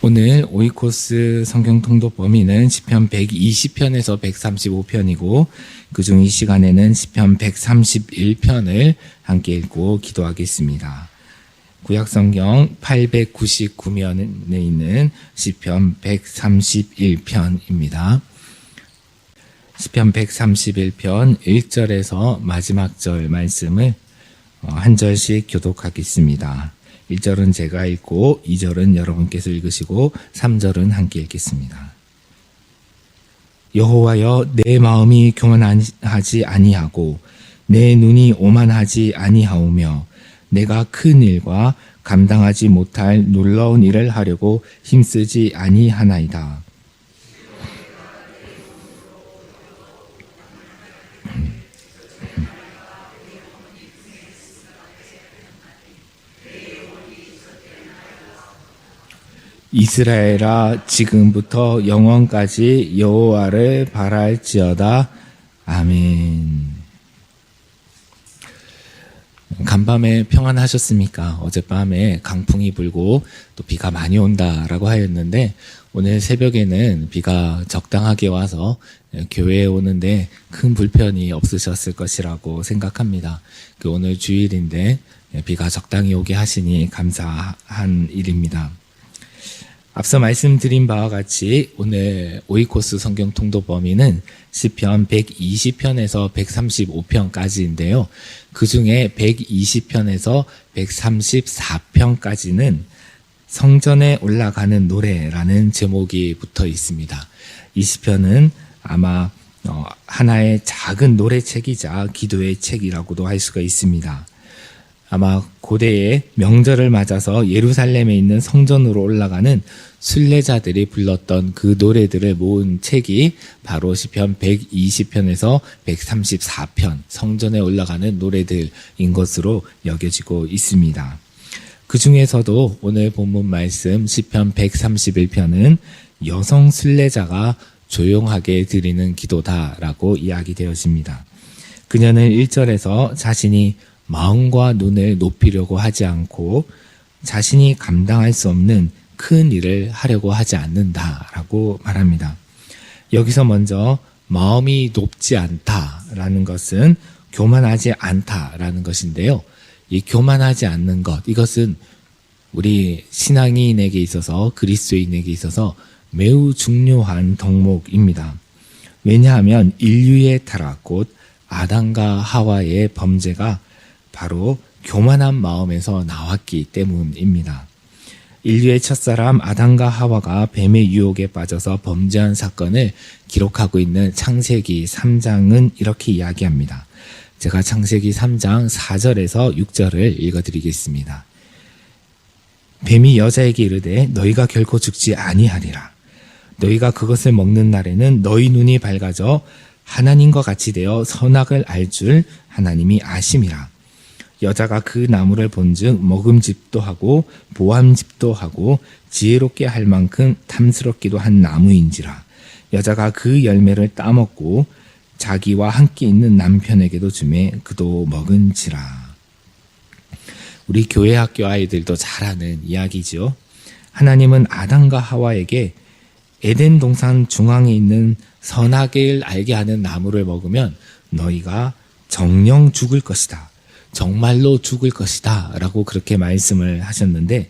오늘 오이코스 성경 통독 범위는 시편 120편에서 135편이고 그중 이 시간에는 시편 131편을 함께 읽고 기도하겠습니다. 구약성경 899면에 있는 시편 131편입니다. 시편 131편 1절에서 마지막 절 말씀을 한 절씩 교독하겠습니다. 1절은 제가 읽고 2절은 여러분께서 읽으시고 3절은 함께 읽겠습니다. 여호와여, 내 마음이 교만하지 아니하고 내 눈이 오만하지 아니하오며 내가 큰 일과 감당하지 못할 놀라운 일을 하려고 힘쓰지 아니하나이다. 이스라엘아, 지금부터 영원까지 여호와를 바랄지어다. 아멘. 간밤에 평안하셨습니까? 어젯밤에 강풍이 불고 또 비가 많이 온다라고 하였는데 오늘 새벽에는 비가 적당하게 와서 교회에 오는데 큰 불편이 없으셨을 것이라고 생각합니다. 오늘 주일인데 비가 적당히 오게 하시니 감사한 일입니다. 앞서 말씀드린 바와 같이 오늘 오이코스 성경 통독 범위는 시편 120편에서 135편까지인데요. 그 중에 120편에서 134편까지는 성전에 올라가는 노래라는 제목이 붙어 있습니다. 이 시편은 아마 하나의 작은 노래책이자 기도의 책이라고도 할 수가 있습니다. 아마 고대의 명절을 맞아서 예루살렘에 있는 성전으로 올라가는 순례자들이 불렀던 그 노래들을 모은 책이 바로 시편 120편에서 134편 성전에 올라가는 노래들인 것으로 여겨지고 있습니다. 그 중에서도 오늘 본문 말씀 시편 131편은 여성 순례자가 조용하게 드리는 기도다라고 이야기되어집니다. 그녀는 1절에서 자신이 마음과 눈을 높이려고 하지 않고 자신이 감당할 수 없는 큰 일을 하려고 하지 않는다라고 말합니다. 여기서 먼저 마음이 높지 않다라는 것은 교만하지 않다라는 것인데요. 이 교만하지 않는 것, 이것은 우리 신앙인에게 있어서 그리스도인에게 있어서 매우 중요한 덕목입니다. 왜냐하면 인류의 타락, 곧 아담과 하와의 범죄가 바로 교만한 마음에서 나왔기 때문입니다. 인류의 첫사람 아담과 하와가 뱀의 유혹에 빠져서 범죄한 사건을 기록하고 있는 창세기 3장은 이렇게 이야기합니다. 제가 창세기 3장 4절에서 6절을 읽어드리겠습니다. 뱀이 여자에게 이르되 너희가 결코 죽지 아니하리라. 너희가 그것을 먹는 날에는 너희 눈이 밝아져 하나님과 같이 되어 선악을 알 줄 하나님이 아심이라. 여자가 그 나무를 본즉 먹음직도 하고 보암직도 하고 지혜롭게 할 만큼 탐스럽기도 한 나무인지라. 여자가 그 열매를 따먹고 자기와 함께 있는 남편에게도 주매 그도 먹은지라. 우리 교회 학교 아이들도 잘 아는 이야기죠. 하나님은 아담과 하와에게 에덴 동산 중앙에 있는 선악을 알게 하는 나무를 먹으면 너희가 정녕 죽을 것이다. 정말로 죽을 것이다 라고 그렇게 말씀을 하셨는데,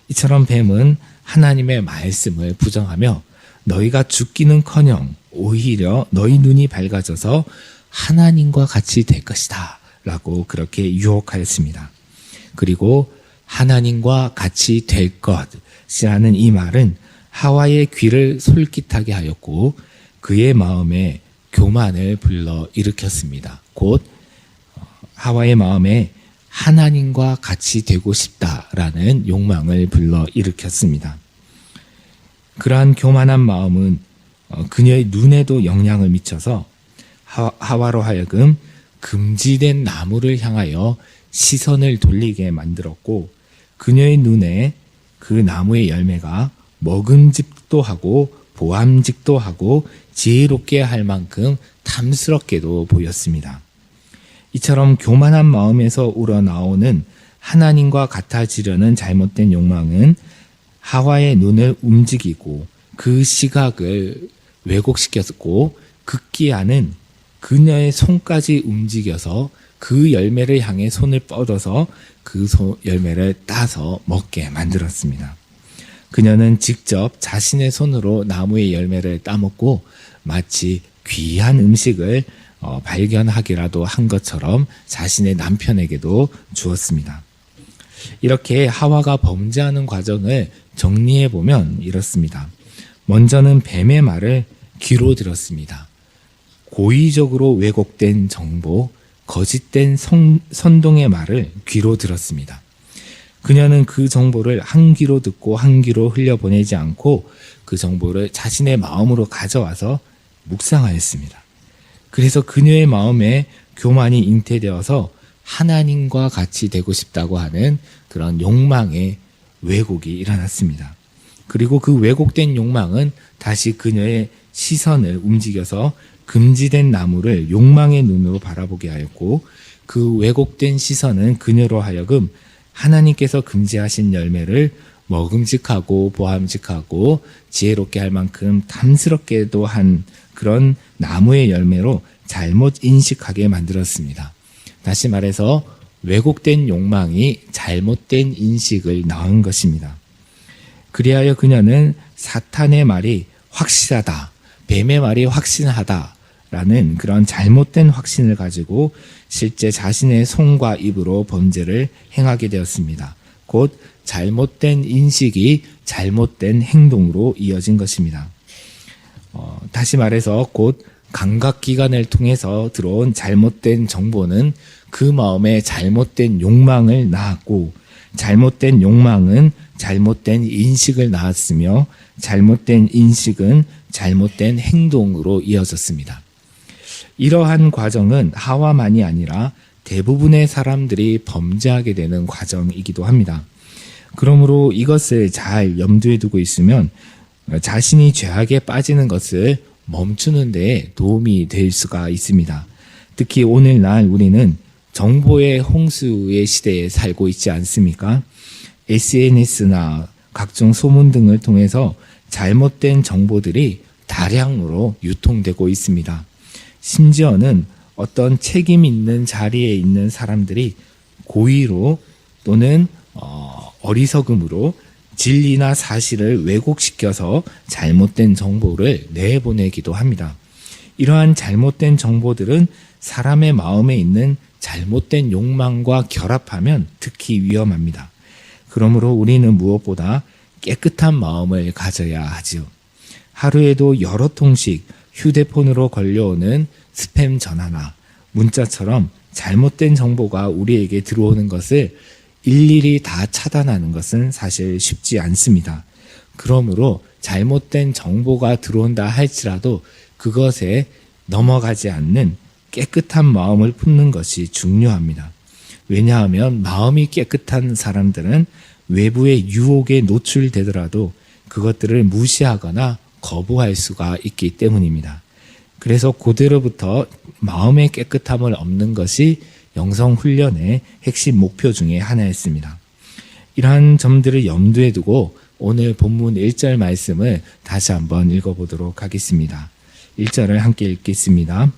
이처럼 뱀은 하나님의 말씀을 부정하며 너희가 죽기는커녕 오히려 너희 눈이 밝아져서 하나님과 같이 될 것이다 라고 그렇게 유혹하였습니다. 그리고 하나님과 같이 될 것이라는 이 말은 하와의 귀를 솔깃하게 하였고 그의 마음에 교만을 불러 일으켰습니다. 곧 하와의 마음에 하나님과 같이 되고 싶다라는 욕망을 불러 일으켰습니다. 그러한 교만한 마음은 그녀의 눈에도 영향을 미쳐서 하와로 하여금 금지된 나무를 향하여 시선을 돌리게 만들었고 그녀의 눈에 그 나무의 열매가 먹음직도 하고 보암직도 하고 지혜롭게 할 만큼 탐스럽게도 보였습니다. 이처럼 교만한 마음에서 우러나오는 하나님과 같아지려는 잘못된 욕망은 하와의 눈을 움직이고 그 시각을 왜곡시켰고 극기야는 그녀의 손까지 움직여서 그 열매를 향해 손을 뻗어서 그 열매를 따서 먹게 만들었습니다. 그녀는 직접 자신의 손으로 나무의 열매를 따먹고 마치 귀한 음식을 발견하기라도 한 것처럼 자신의 남편에게도 주었습니다. 이렇게 하와가 범죄하는 과정을 정리해보면 이렇습니다. 먼저는 뱀의 말을 귀로 들었습니다. 고의적으로 왜곡된 정보, 거짓된 선동의 말을 귀로 들었습니다. 그녀는 그 정보를 한 귀로 듣고 한 귀로 흘려보내지 않고 그 정보를 자신의 마음으로 가져와서 묵상하였습니다. 그래서 그녀의 마음에 교만이 잉태되어서 하나님과 같이 되고 싶다고 하는 그런 욕망의 왜곡이 일어났습니다. 그리고 그 왜곡된 욕망은 다시 그녀의 시선을 움직여서 금지된 나무를 욕망의 눈으로 바라보게 하였고 그 왜곡된 시선은 그녀로 하여금 하나님께서 금지하신 열매를 먹음직하고 보암직하고 지혜롭게 할 만큼 탐스럽게도 한 그런 나무의 열매로 잘못 인식하게 만들었습니다. 다시 말해서 왜곡된 욕망이 잘못된 인식을 낳은 것입니다. 그리하여 그녀는 사탄의 말이 확실하다, 뱀의 말이 확신하다라는 그런 잘못된 확신을 가지고 실제 자신의 손과 입으로 범죄를 행하게 되었습니다. 곧 잘못된 인식이 잘못된 행동으로 이어진 것입니다. 다시 말해서 곧 감각기관을 통해서 들어온 잘못된 정보는 그 마음에 잘못된 욕망을 낳았고 잘못된 욕망은 잘못된 인식을 낳았으며 잘못된 인식은 잘못된 행동으로 이어졌습니다. 이러한 과정은 하와만이 아니라 대부분의 사람들이 범죄하게 되는 과정이기도 합니다. 그러므로 이것을 잘 염두에 두고 있으면 자신이 죄악에 빠지는 것을 멈추는 데 도움이 될 수가 있습니다. 특히 오늘날 우리는 정보의 홍수의 시대에 살고 있지 않습니까? SNS나 각종 소문 등을 통해서 잘못된 정보들이 다량으로 유통되고 있습니다. 심지어는 어떤 책임 있는 자리에 있는 사람들이 고의로 또는 어리석음으로 진리나 사실을 왜곡시켜서 잘못된 정보를 내보내기도 합니다. 이러한 잘못된 정보들은 사람의 마음에 있는 잘못된 욕망과 결합하면 특히 위험합니다. 그러므로 우리는 무엇보다 깨끗한 마음을 가져야 하지요. 하루에도 여러 통씩 휴대폰으로 걸려오는 스팸 전화나 문자처럼 잘못된 정보가 우리에게 들어오는 것을 일일이 다 차단하는 것은 사실 쉽지 않습니다. 그러므로 잘못된 정보가 들어온다 할지라도 그것에 넘어가지 않는 깨끗한 마음을 품는 것이 중요합니다. 왜냐하면 마음이 깨끗한 사람들은 외부의 유혹에 노출되더라도 그것들을 무시하거나 거부할 수가 있기 때문입니다. 그래서 고대로부터 마음의 깨끗함을 얻는 것이 영성훈련의 핵심 목표 중에 하나였습니다. 이러한 점들을 염두에 두고 오늘 본문 1절 말씀을 다시 한번 읽어보도록 하겠습니다. 1절을 함께 읽겠습니다.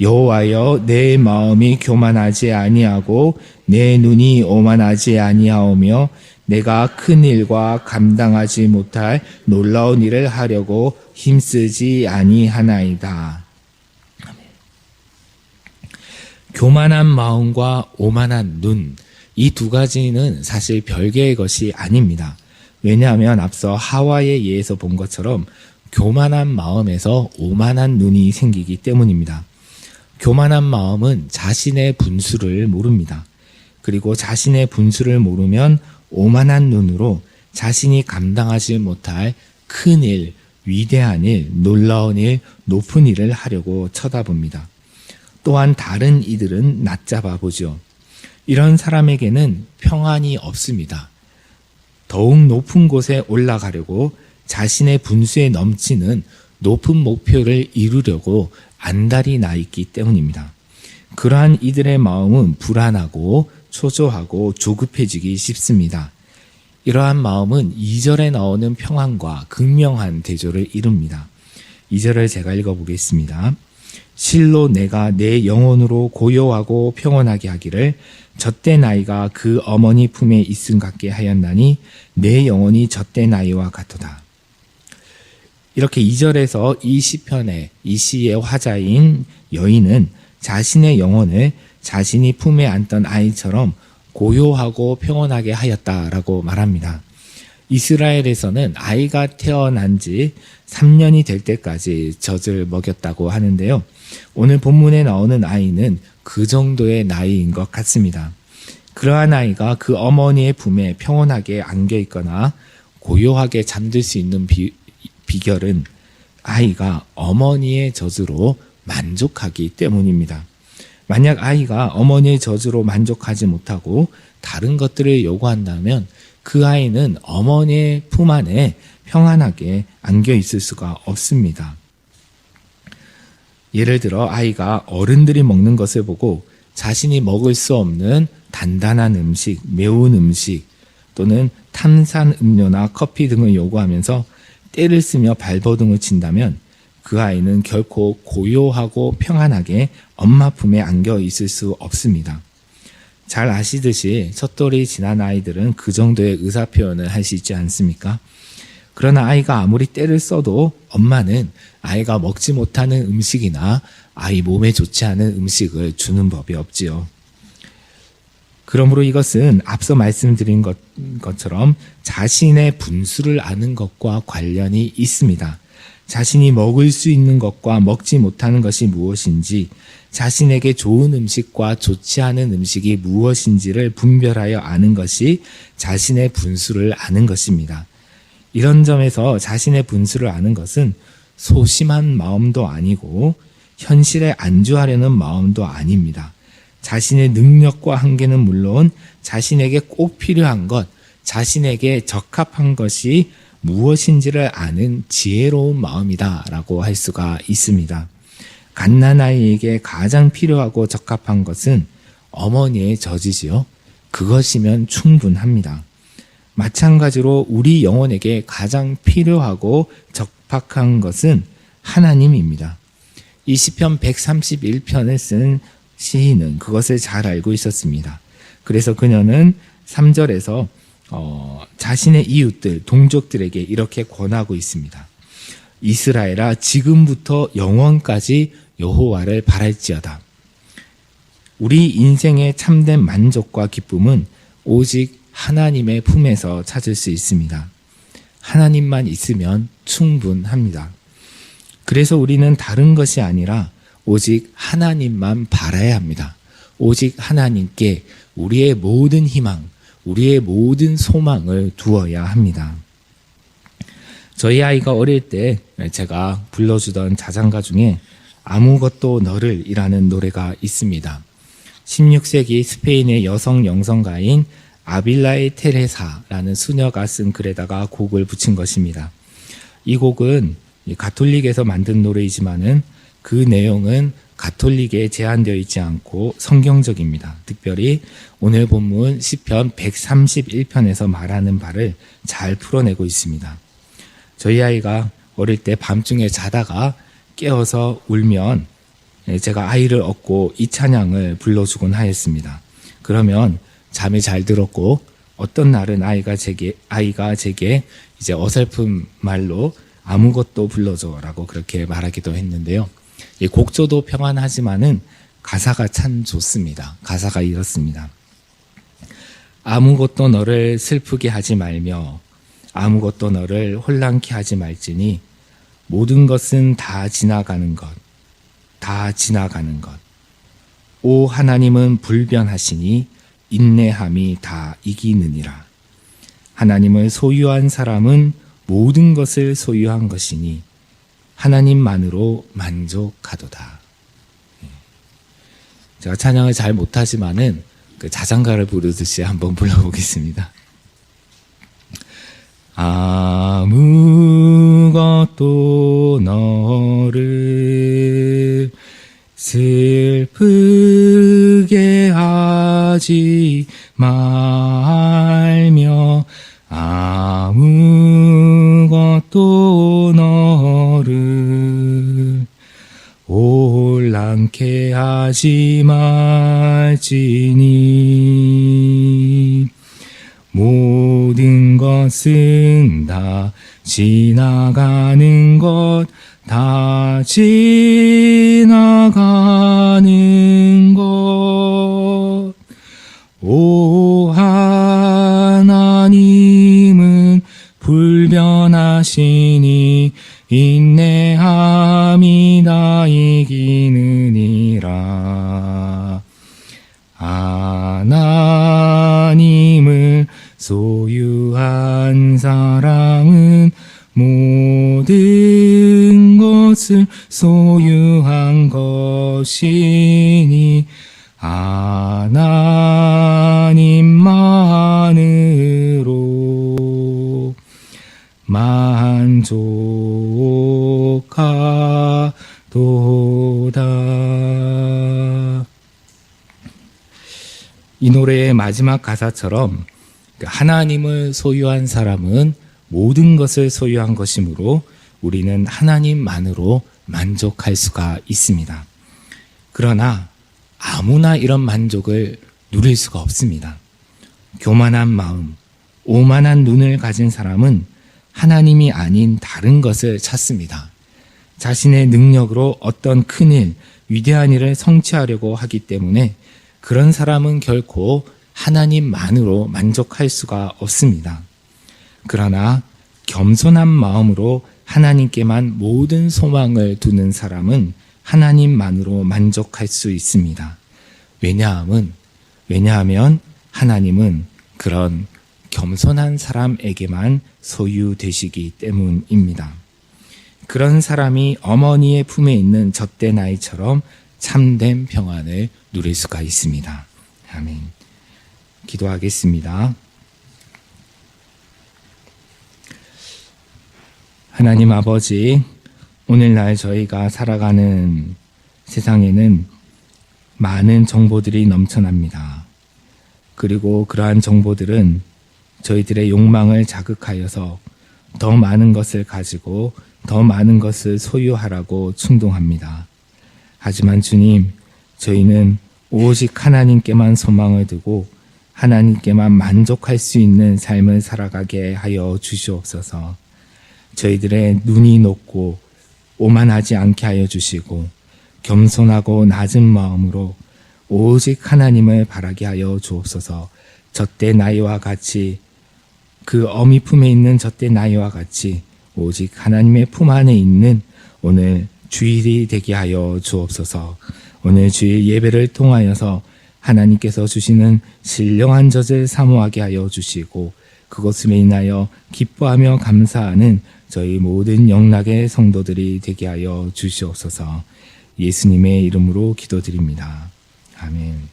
여호와여, 내 마음이 교만하지 아니하고 내 눈이 오만하지 아니하오며 내가 큰 일과 감당하지 못할 놀라운 일을 하려고 힘쓰지 아니하나이다. 교만한 마음과 오만한 눈, 이 두 가지는 사실 별개의 것이 아닙니다. 왜냐하면 앞서 하와에 의해서 본 것처럼 교만한 마음에서 오만한 눈이 생기기 때문입니다. 교만한 마음은 자신의 분수를 모릅니다. 그리고 자신의 분수를 모르면 오만한 눈으로 자신이 감당하지 못할 큰 일, 위대한 일, 놀라운 일, 높은 일을 하려고 쳐다봅니다. 또한 다른 이들은 낮잡아 보죠. 이런 사람에게는 평안이 없습니다. 더욱 높은 곳에 올라가려고 자신의 분수에 넘치는 높은 목표를 이루려고 안달이 나 있기 때문입니다. 그러한 이들의 마음은 불안하고 초조하고 조급해지기 쉽습니다. 이러한 마음은 2절에 나오는 평안과 극명한 대조를 이룹니다. 2절을 제가 읽어보겠습니다. 실로 내가 내 영혼으로 고요하고 평온하게 하기를 젖된 나이가 그 어머니 품에 있음 같게 하였나니 내 영혼이 젖된 나이와 같도다. 이렇게 2절에서 이 시편의 이 시의 화자인 여인은 자신의 영혼을 자신이 품에 안던 아이처럼 고요하고 평온하게 하였다라고 말합니다. 이스라엘에서는 아이가 태어난 지 3년이 될 때까지 젖을 먹였다고 하는데요. 오늘 본문에 나오는 아이는 그 정도의 나이인 것 같습니다. 그러한 아이가 그 어머니의 품에 평온하게 안겨 있거나 고요하게 잠들 수 있는 비결은 아이가 어머니의 젖으로 만족하기 때문입니다. 만약 아이가 어머니의 젖으로 만족하지 못하고 다른 것들을 요구한다면 그 아이는 어머니의 품 안에 평안하게 안겨 있을 수가 없습니다. 예를 들어 아이가 어른들이 먹는 것을 보고 자신이 먹을 수 없는 단단한 음식, 매운 음식 또는 탄산 음료나 커피 등을 요구하면서 떼를 쓰며 발버둥을 친다면 그 아이는 결코 고요하고 평안하게 엄마 품에 안겨 있을 수 없습니다. 잘 아시듯이 첫돌이 지난 아이들은 그 정도의 의사표현을 할 수 있지 않습니까? 그러나 아이가 아무리 떼를 써도 엄마는 아이가 먹지 못하는 음식이나 아이 몸에 좋지 않은 음식을 주는 법이 없지요. 그러므로 이것은 앞서 말씀드린 것처럼 자신의 분수를 아는 것과 관련이 있습니다. 자신이 먹을 수 있는 것과 먹지 못하는 것이 무엇인지, 자신에게 좋은 음식과 좋지 않은 음식이 무엇인지를 분별하여 아는 것이 자신의 분수를 아는 것입니다. 이런 점에서 자신의 분수를 아는 것은 소심한 마음도 아니고 현실에 안주하려는 마음도 아닙니다. 자신의 능력과 한계는 물론 자신에게 꼭 필요한 것, 자신에게 적합한 것이 무엇인지를 아는 지혜로운 마음이다라고 할 수가 있습니다. 갓난아이에게 가장 필요하고 적합한 것은 어머니의 젖이지요. 그것이면 충분합니다. 마찬가지로 우리 영혼에게 가장 필요하고 적합한 것은 하나님입니다. 이 시편 131편을 쓴 시인은 그것을 잘 알고 있었습니다. 그래서 그녀는 3절에서 자신의 이웃들, 동족들에게 이렇게 권하고 있습니다. 이스라엘아, 지금부터 영원까지 여호와를 바랄지어다. 우리 인생의 참된 만족과 기쁨은 오직 하나님의 품에서 찾을 수 있습니다. 하나님만 있으면 충분합니다. 그래서 우리는 다른 것이 아니라 오직 하나님만 바라야 합니다. 오직 하나님께 우리의 모든 희망, 우리의 모든 소망을 두어야 합니다. 저희 아이가 어릴 때 제가 불러주던 자장가 중에 아무것도 너를 이라는 노래가 있습니다. 16세기 스페인의 여성 영성가인 아빌라의 테레사라는 수녀가 쓴 글에다가 곡을 붙인 것입니다. 이 곡은 가톨릭에서 만든 노래이지만은 그 내용은 가톨릭에 제한되어 있지 않고 성경적입니다. 특별히 오늘 본문 시편 131편에서 말하는 바를 잘 풀어내고 있습니다. 저희 아이가 어릴 때 밤중에 자다가 깨어서 울면 제가 아이를 업고 이 찬양을 불러주곤 하였습니다. 그러면 잠이 잘 들었고 어떤 날은 아이가 제게 이제 어설픈 말로 아무것도 불러줘라고 그렇게 말하기도 했는데요. 이 곡조도 평안하지만은 가사가 참 좋습니다. 가사가 이렇습니다. 아무것도 너를 슬프게 하지 말며 아무것도 너를 혼란케 하지 말지니 모든 것은 다 지나가는 것, 다 지나가는 것. 오 하나님은 불변하시니 인내함이 다 이기느니라. 하나님을 소유한 사람은 모든 것을 소유한 것이니 하나님만으로 만족하도다. 제가 찬양을 잘 못하지만은 그 자장가를 부르듯이 한번 불러보겠습니다. 아무것도 너를 슬프게 하지 말며 후회하지 말지니 모든 것은 다 지나가는 것, 다 지나가는 것. 오 하나님은 불변하시니 인내함이 다 이기느니라. 하나님을 소유한 사람은 모든 것을 소유한 것이니 하나님만으로 만족하도다. 이 노래의 마지막 가사처럼 하나님을 소유한 사람은 모든 것을 소유한 것이므로 우리는 하나님만으로 만족할 수가 있습니다. 그러나 아무나 이런 만족을 누릴 수가 없습니다. 교만한 마음, 오만한 눈을 가진 사람은 하나님이 아닌 다른 것을 찾습니다. 자신의 능력으로 어떤 큰일, 위대한 일을 성취하려고 하기 때문에 그런 사람은 결코 하나님만으로 만족할 수가 없습니다. 그러나 겸손한 마음으로 하나님께만 모든 소망을 두는 사람은 하나님만으로 만족할 수 있습니다. 왜냐하면 하나님은 그런 겸손한 사람에게만 소유되시기 때문입니다. 그런 사람이 어머니의 품에 있는 젖된 아이처럼 참된 평안을 누릴 수가 있습니다. 아멘. 기도하겠습니다. 하나님 아버지, 오늘날 저희가 살아가는 세상에는 많은 정보들이 넘쳐납니다. 그리고 그러한 정보들은 저희들의 욕망을 자극하여서 더 많은 것을 가지고 더 많은 것을 소유하라고 충동합니다. 하지만 주님, 저희는 오직 하나님께만 소망을 두고 하나님께만 만족할 수 있는 삶을 살아가게 하여 주시옵소서. 저희들의 눈이 높고 오만하지 않게 하여 주시고 겸손하고 낮은 마음으로 오직 하나님을 바라게 하여 주옵소서. 젖된 아이와 같이, 그 어미 품에 있는 젖된 아이와 같이 오직 하나님의 품 안에 있는 오늘 주일이 되게 하여 주옵소서. 오늘 주일 예배를 통하여서 하나님께서 주시는 신령한 젖을 사모하게 하여 주시고 그것으로 인하여 기뻐하며 감사하는 저희 모든 영락의 성도들이 되게 하여 주시옵소서. 예수님의 이름으로 기도드립니다. 아멘.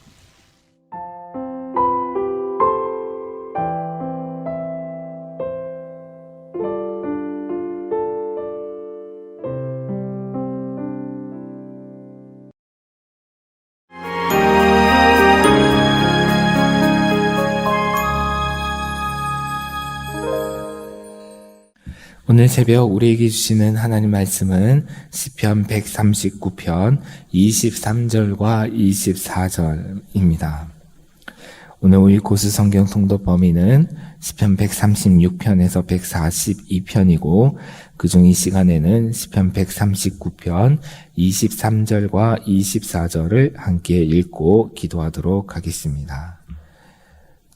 오늘 새벽 우리에게 주시는 하나님 말씀은 시편 139편 23절과 24절입니다. 오늘 우리 고수 성경 통독 범위는 시편 136편에서 142편이고 그중 이 시간에는 시편 139편 23절과 24절을 함께 읽고 기도하도록 하겠습니다.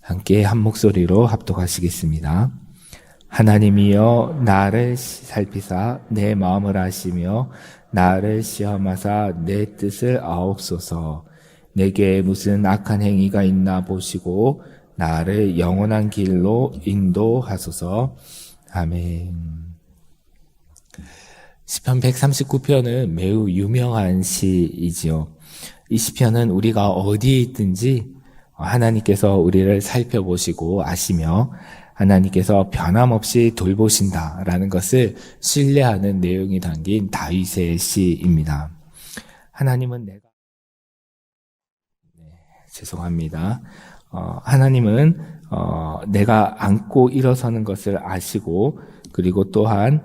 함께 한 목소리로 합독하시겠습니다. 하나님이여 나를 살피사 내 마음을 아시며 나를 시험하사 내 뜻을 아옵소서. 내게 무슨 악한 행위가 있나 보시고 나를 영원한 길로 인도하소서. 아멘. 시편 139편은 매우 유명한 시이지요. 이 시편은 우리가 어디에 있든지 하나님께서 우리를 살펴보시고 아시며 하나님께서 변함없이 돌보신다라는 것을 신뢰하는 내용이 담긴 다윗의 시입니다. 하나님은 하나님은 내가 앉고 일어서는 것을 아시고 그리고 또한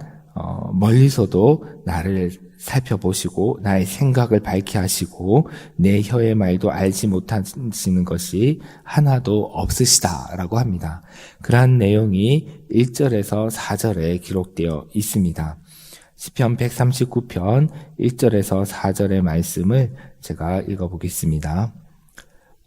멀리서도 나를 살펴보시고 나의 생각을 밝게 하시고 내 혀의 말도 알지 못하시는 것이 하나도 없으시다라고 합니다. 그러한 내용이 1절에서 4절에 기록되어 있습니다. 시편 139편 1절에서 4절의 말씀을 제가 읽어보겠습니다.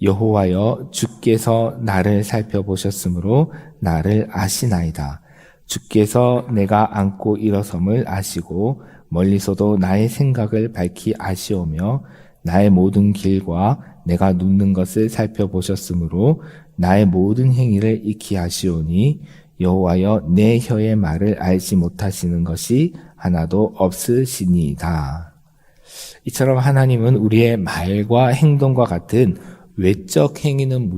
여호와여, 주께서 나를 살펴보셨으므로 나를 아시나이다. 주께서 내가 앉고 일어섬을 아시고 멀리서도 나의 생각을 밝히 아시오며 나의 모든 길과 내가 눕는 것을 살펴보셨으므로 나의 모든 행위를 익히 아시오니 여호와여, 내 혀의 말을 알지 못하시는 것이 하나도 없으시니이다. 이처럼 하나님은 우리의 말과 행동과 같은 외적 행위는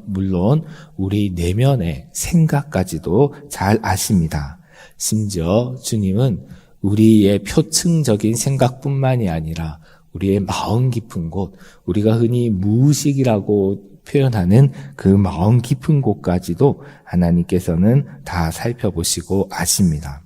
물론 우리 내면의 생각까지도 잘 아십니다. 심지어 주님은 우리의 표층적인 생각뿐만이 아니라 우리의 마음 깊은 곳, 우리가 흔히 무의식이라고 표현하는 그 마음 깊은 곳까지도 하나님께서는 다 살펴보시고 아십니다.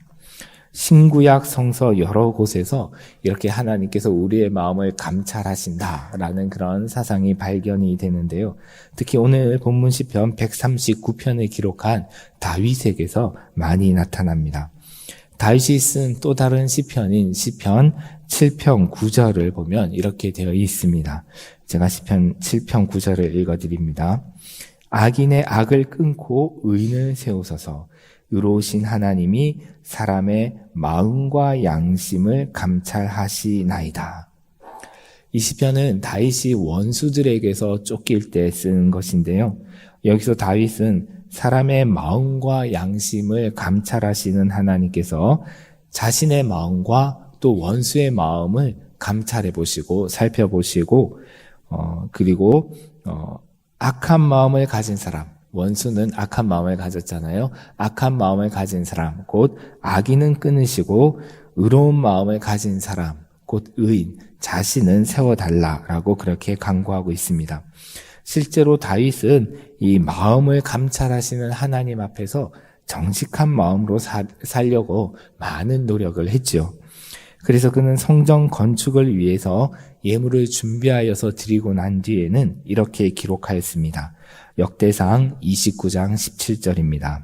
신구약 성서 여러 곳에서 이렇게 하나님께서 우리의 마음을 감찰하신다라는 그런 사상이 발견이 되는데요. 특히 오늘 본문 시편 139편을 기록한 다윗에게서 많이 나타납니다. 다윗이 쓴 또 다른 시편인 시편 7편 9절을 보면 이렇게 되어 있습니다. 제가 시편 7편 9절을 읽어드립니다. 악인의 악을 끊고 의인을 세우소서. 의로우신 하나님이 사람의 마음과 양심을 감찰하시나이다. 이 시편은 다윗이 원수들에게서 쫓길 때 쓴 것인데요. 여기서 다윗은 사람의 마음과 양심을 감찰하시는 하나님께서 자신의 마음과 또 원수의 마음을 감찰해 보시고 살펴보시고 그리고 악한 마음을 가진 사람, 원수는 악한 마음을 가졌잖아요. 악한 마음을 가진 사람, 곧 악인은 끊으시고 의로운 마음을 가진 사람, 곧 의인, 자신은 세워달라라고 그렇게 강구하고 있습니다. 실제로 다윗은 이 마음을 감찰하시는 하나님 앞에서 정직한 마음으로 살려고 많은 노력을 했죠. 그래서 그는 성전 건축을 위해서 예물을 준비하여서 드리고 난 뒤에는 이렇게 기록하였습니다. 역대상 29장 17절입니다.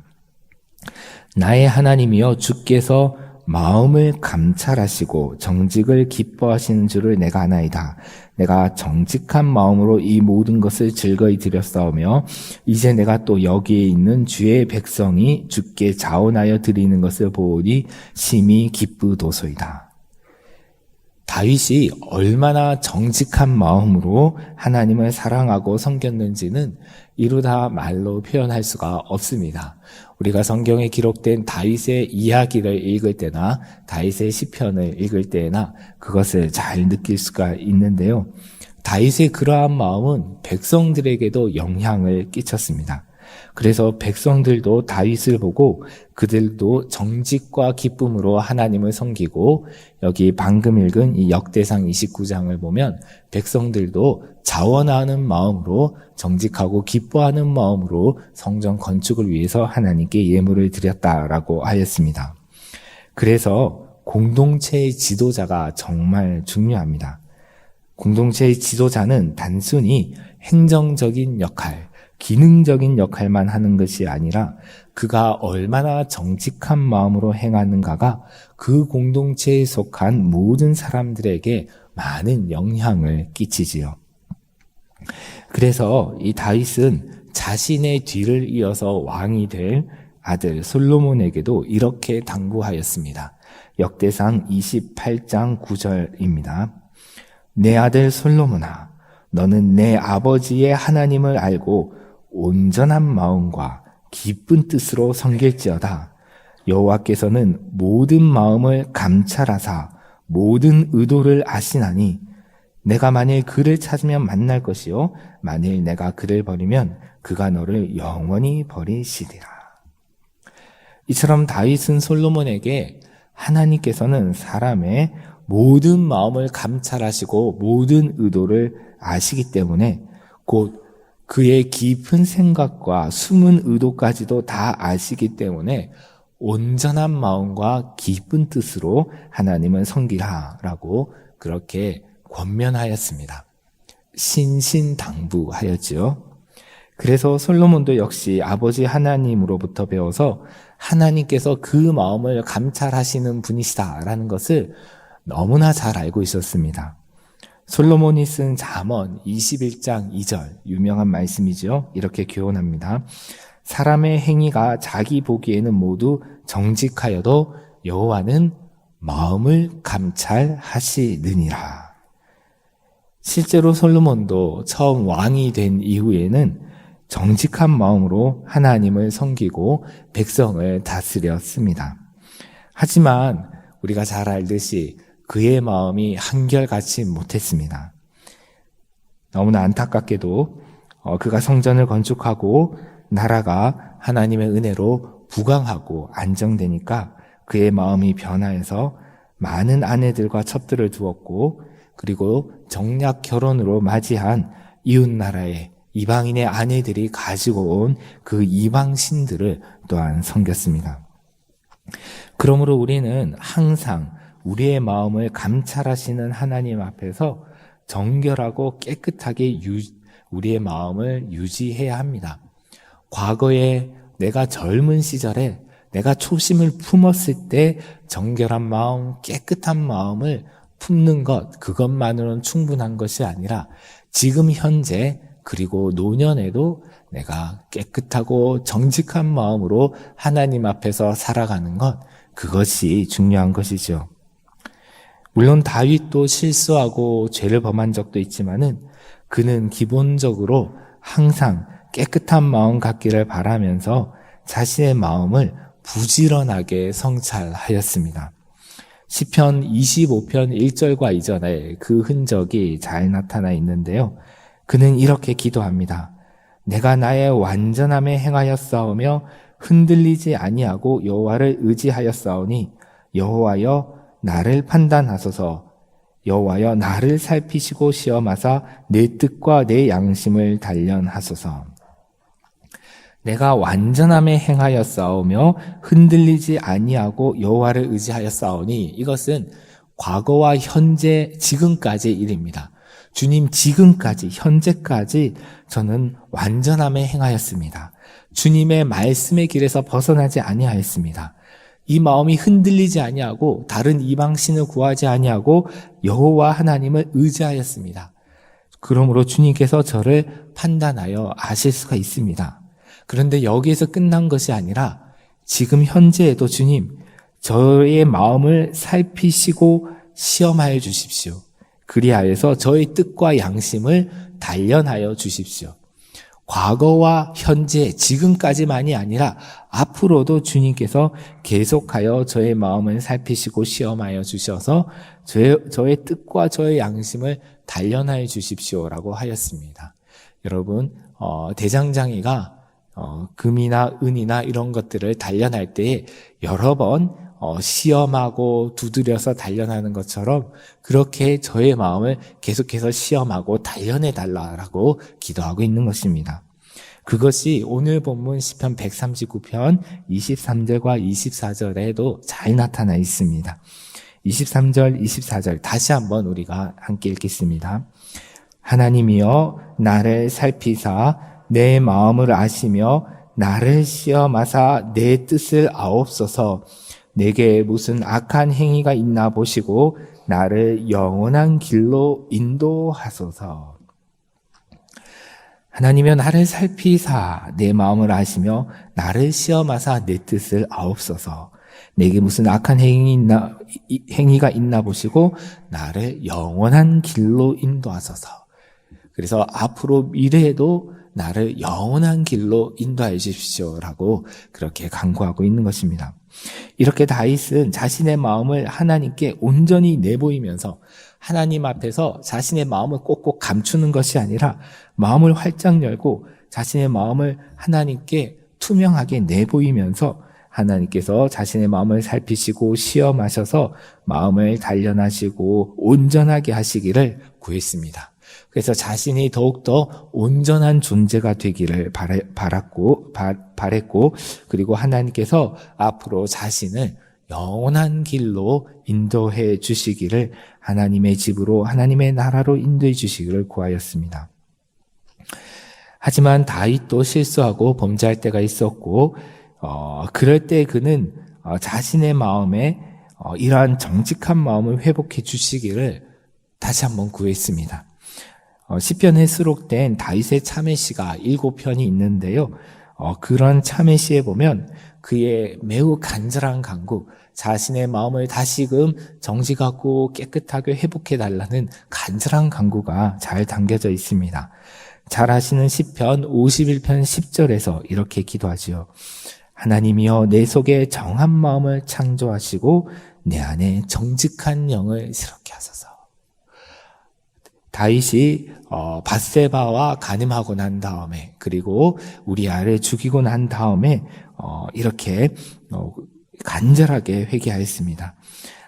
나의 하나님이여, 주께서 마음을 감찰하시고 정직을 기뻐하시는 줄을 내가 아나이다. 내가 정직한 마음으로 이 모든 것을 즐거이 드렸사오며 이제 내가 또 여기에 있는 주의 백성이 주께 자원하여 드리는 것을 보오니 심히 기쁘도소이다. 다윗이 얼마나 정직한 마음으로 하나님을 사랑하고 섬겼는지는 이루다 말로 표현할 수가 없습니다. 우리가 성경에 기록된 다윗의 이야기를 읽을 때나 다윗의 시편을 읽을 때나 그것을 잘 느낄 수가 있는데요. 다윗의 그러한 마음은 백성들에게도 영향을 끼쳤습니다. 그래서 백성들도 다윗을 보고 그들도 정직과 기쁨으로 하나님을 섬기고, 여기 방금 읽은 이 역대상 29장을 보면 백성들도 자원하는 마음으로, 정직하고 기뻐하는 마음으로 성전 건축을 위해서 하나님께 예물을 드렸다라고 하였습니다. 그래서 공동체의 지도자가 정말 중요합니다. 공동체의 지도자는 단순히 행정적인 역할, 기능적인 역할만 하는 것이 아니라 그가 얼마나 정직한 마음으로 행하는가가 그 공동체에 속한 모든 사람들에게 많은 영향을 끼치지요. 그래서 이 다윗은 자신의 뒤를 이어서 왕이 될 아들 솔로몬에게도 이렇게 당부하였습니다. 역대상 28장 9절입니다. 내 아들 솔로몬아, 너는 내 아버지의 하나님을 알고 온전한 마음과 기쁜 뜻으로 섬길지어다. 여호와께서는 모든 마음을 감찰하사 모든 의도를 아시나니 내가 만일 그를 찾으면 만날 것이요 만일 내가 그를 버리면 그가 너를 영원히 버리시리라. 이처럼 다윗은 솔로몬에게 하나님께서는 사람의 모든 마음을 감찰하시고 모든 의도를 아시기 때문에, 곧 그의 깊은 생각과 숨은 의도까지도 다 아시기 때문에 온전한 마음과 기쁜 뜻으로 하나님을 섬기라라고 그렇게 권면하였습니다. 신신당부하였지요. 그래서 솔로몬도 역시 아버지 하나님으로부터 배워서 하나님께서 그 마음을 감찰하시는 분이시다라는 것을 너무나 잘 알고 있었습니다. 솔로몬이 쓴 잠언 21장 2절 유명한 말씀이죠. 이렇게 교훈합니다. 사람의 행위가 자기 보기에는 모두 정직하여도 여호와는 마음을 감찰하시느니라. 실제로 솔로몬도 처음 왕이 된 이후에는 정직한 마음으로 하나님을 섬기고 백성을 다스렸습니다. 하지만 우리가 잘 알듯이 그의 마음이 한결같이 못했습니다. 너무나 안타깝게도 그가 성전을 건축하고 나라가 하나님의 은혜로 부강하고 안정되니까 그의 마음이 변화해서 많은 아내들과 첩들을 두었고 그리고 정략 결혼으로 맞이한 이웃 나라의 이방인의 아내들이 가지고 온 그 이방 신들을 또한 섬겼습니다. 그러므로 우리는 항상 우리의 마음을 감찰하시는 하나님 앞에서 정결하고 깨끗하게 우리의 마음을 유지해야 합니다. 과거에 내가 젊은 시절에 내가 초심을 품었을 때 정결한 마음, 깨끗한 마음을 품는 것, 그것만으로는 충분한 것이 아니라 지금 현재 그리고 노년에도 내가 깨끗하고 정직한 마음으로 하나님 앞에서 살아가는 것, 그것이 중요한 것이죠. 물론 다윗도 실수하고 죄를 범한 적도 있지만은 그는 기본적으로 항상 깨끗한 마음 갖기를 바라면서 자신의 마음을 부지런하게 성찰하였습니다. 시편 25편 1절과 2절에 그 흔적이 잘 나타나 있는데요. 그는 이렇게 기도합니다. 내가 나의 완전함에 행하였사오며 흔들리지 아니하고 여호와를 의지하였사오니 여호와여 나를 판단하소서. 여호와여 나를 살피시고 시험하사 내 뜻과 내 양심을 단련하소서. 내가 완전함에 행하였사오며 흔들리지 아니하고 여호와를 의지하였사오니 이것은 과거와 현재 지금까지의 일입니다. 주님 지금까지 현재까지 저는 완전함에 행하였습니다. 주님의 말씀의 길에서 벗어나지 아니하였습니다. 이 마음이 흔들리지 아니하고 다른 이방신을 구하지 아니하고 여호와 하나님을 의지하였습니다. 그러므로 주님께서 저를 판단하여 아실 수가 있습니다. 그런데 여기에서 끝난 것이 아니라 지금 현재에도 주님 저의 마음을 살피시고 시험하여 주십시오. 그리하여서 저의 뜻과 양심을 단련하여 주십시오. 과거와 현재, 지금까지만이 아니라 앞으로도 주님께서 계속하여 저의 마음을 살피시고 시험하여 주셔서 저의 뜻과 저의 양심을 단련하여 주십시오라고 하였습니다. 여러분, 대장장이가 금이나 은이나 이런 것들을 단련할 때 여러 번 시험하고 두드려서 단련하는 것처럼 그렇게 저의 마음을 계속해서 시험하고 단련해 달라라고 기도하고 있는 것입니다. 그것이 오늘 본문 시편 139편 23절과 24절에도 잘 나타나 있습니다. 23절, 24절 다시 한번 우리가 함께 읽겠습니다. 하나님이여 나를 살피사 내 마음을 아시며 나를 시험하사 내 뜻을 아옵소서. 내게 무슨 악한 행위가 있나 보시고 나를 영원한 길로 인도하소서. 하나님이여 나를 살피사 내 마음을 아시며 나를 시험하사 내 뜻을 아옵소서. 내게 무슨 악한 행위가 있나 보시고 나를 영원한 길로 인도하소서. 그래서 앞으로 미래에도 나를 영원한 길로 인도해 주십시오라고 그렇게 간구하고 있는 것입니다. 이렇게 다윗은 자신의 마음을 하나님께 온전히 내보이면서 하나님 앞에서 자신의 마음을 꼭꼭 감추는 것이 아니라 마음을 활짝 열고 자신의 마음을 하나님께 투명하게 내보이면서 하나님께서 자신의 마음을 살피시고 시험하셔서 마음을 단련하시고 온전하게 하시기를 구했습니다. 그래서 자신이 더욱더 온전한 존재가 되기를 바랬고, 그리고 하나님께서 앞으로 자신을 영원한 길로 인도해 주시기를, 하나님의 집으로, 하나님의 나라로 인도해 주시기를 구하였습니다. 하지만 다윗도 실수하고 범죄할 때가 있었고, 그럴 때 그는 자신의 마음에 이러한 정직한 마음을 회복해 주시기를 다시 한번 구했습니다. 시편에 수록된 다윗의 참회시가 7편이 있는데요. 그런 참회시에 보면 그의 매우 간절한 간구, 자신의 마음을 다시금 정직하고 깨끗하게 회복해 달라는 간절한 간구가 잘 담겨져 있습니다. 잘 아시는 시편 51편 10절에서 이렇게 기도하지요. 하나님이여, 내 속에 정한 마음을 창조하시고 내 안에 정직한 영을 새롭게 하소서. 다윗이 밧세바와 간음하고 난 다음에, 그리고 우리아를 죽이고 난 다음에 이렇게 간절하게 회개하였습니다.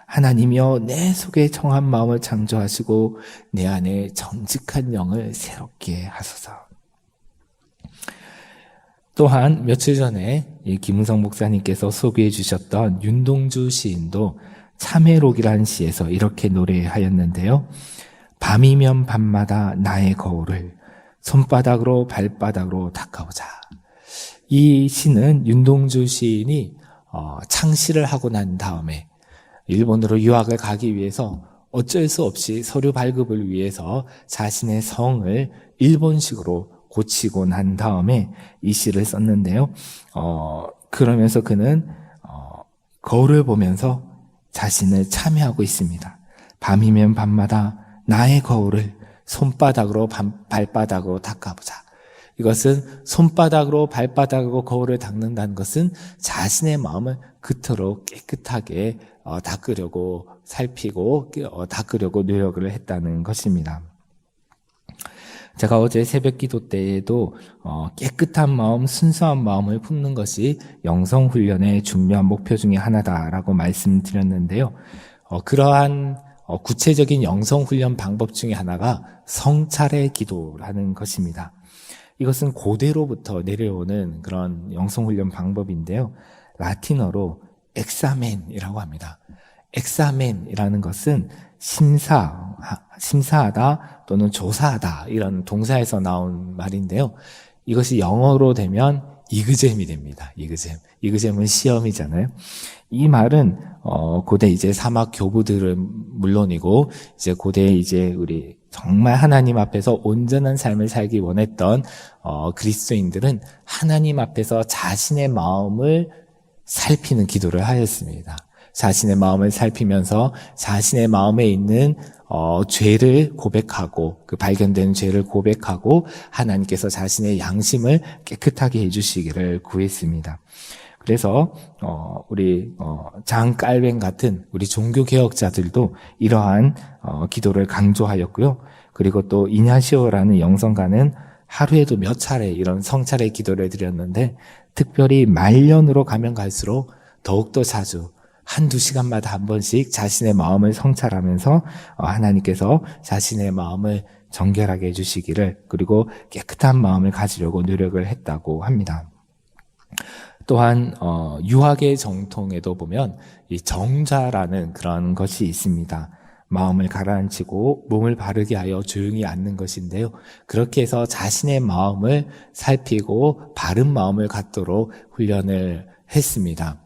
하나님이여, 내 속에 정한 마음을 창조하시고 내 안에 정직한 영을 새롭게 하소서. 또한 며칠 전에 김은성 목사님께서 소개해 주셨던 윤동주 시인도 참회록이라는 시에서 이렇게 노래하였는데요. 밤이면 밤마다 나의 거울을 손바닥으로 발바닥으로 닦아보자. 이 시는 윤동주 시인이 창시를 하고 난 다음에 일본으로 유학을 가기 위해서 어쩔 수 없이 서류 발급을 위해서 자신의 성을 일본식으로 고치고 난 다음에 이 시를 썼는데요. 그러면서 그는 거울을 보면서 자신을 참회하고 있습니다. 밤이면 밤마다 나의 거울을 손바닥으로 발바닥으로 닦아보자. 이것은 손바닥으로 발바닥으로 거울을 닦는다는 것은 자신의 마음을 그토록 깨끗하게 닦으려고 살피고 닦으려고 노력을 했다는 것입니다. 제가 어제 새벽 기도 때에도 깨끗한 마음, 순수한 마음을 품는 것이 영성훈련의 중요한 목표 중에 하나다라고 말씀드렸는데요. 그러한 구체적인 영성훈련 방법 중에 하나가 성찰의 기도라는 것입니다. 이것은 고대로부터 내려오는 그런 영성훈련 방법인데요. 라틴어로 엑사멘이라고 합니다. 엑사멘이라는 것은 심사하다 또는 조사하다 이런 동사에서 나온 말인데요. 이것이 영어로 되면 이그잼이 됩니다. 이그잼은 시험이잖아요. 이 말은 고대 이제 사막 교부들은 물론이고 이제 고대 이제 우리 정말 하나님 앞에서 온전한 삶을 살기 원했던 그리스도인들은 하나님 앞에서 자신의 마음을 살피는 기도를 하였습니다. 자신의 마음을 살피면서 자신의 마음에 있는 죄를 고백하고 그 발견된 죄를 고백하고 하나님께서 자신의 양심을 깨끗하게 해주시기를 구했습니다. 그래서 우리 장 깔뱅 같은 우리 종교 개혁자들도 이러한 기도를 강조하였고요. 그리고 또 이냐시오라는 영성가는 하루에도 몇 차례 이런 성찰의 기도를 드렸는데 특별히 말년으로 가면 갈수록 더욱더 자주 한두 시간마다 한 번씩 자신의 마음을 성찰하면서 하나님께서 자신의 마음을 정결하게 해주시기를 그리고 깨끗한 마음을 가지려고 노력을 했다고 합니다. 또한 유학의 정통에도 보면 이 정자라는 그런 것이 있습니다. 마음을 가라앉히고 몸을 바르게 하여 조용히 앉는 것인데요. 그렇게 해서 자신의 마음을 살피고 바른 마음을 갖도록 훈련을 했습니다.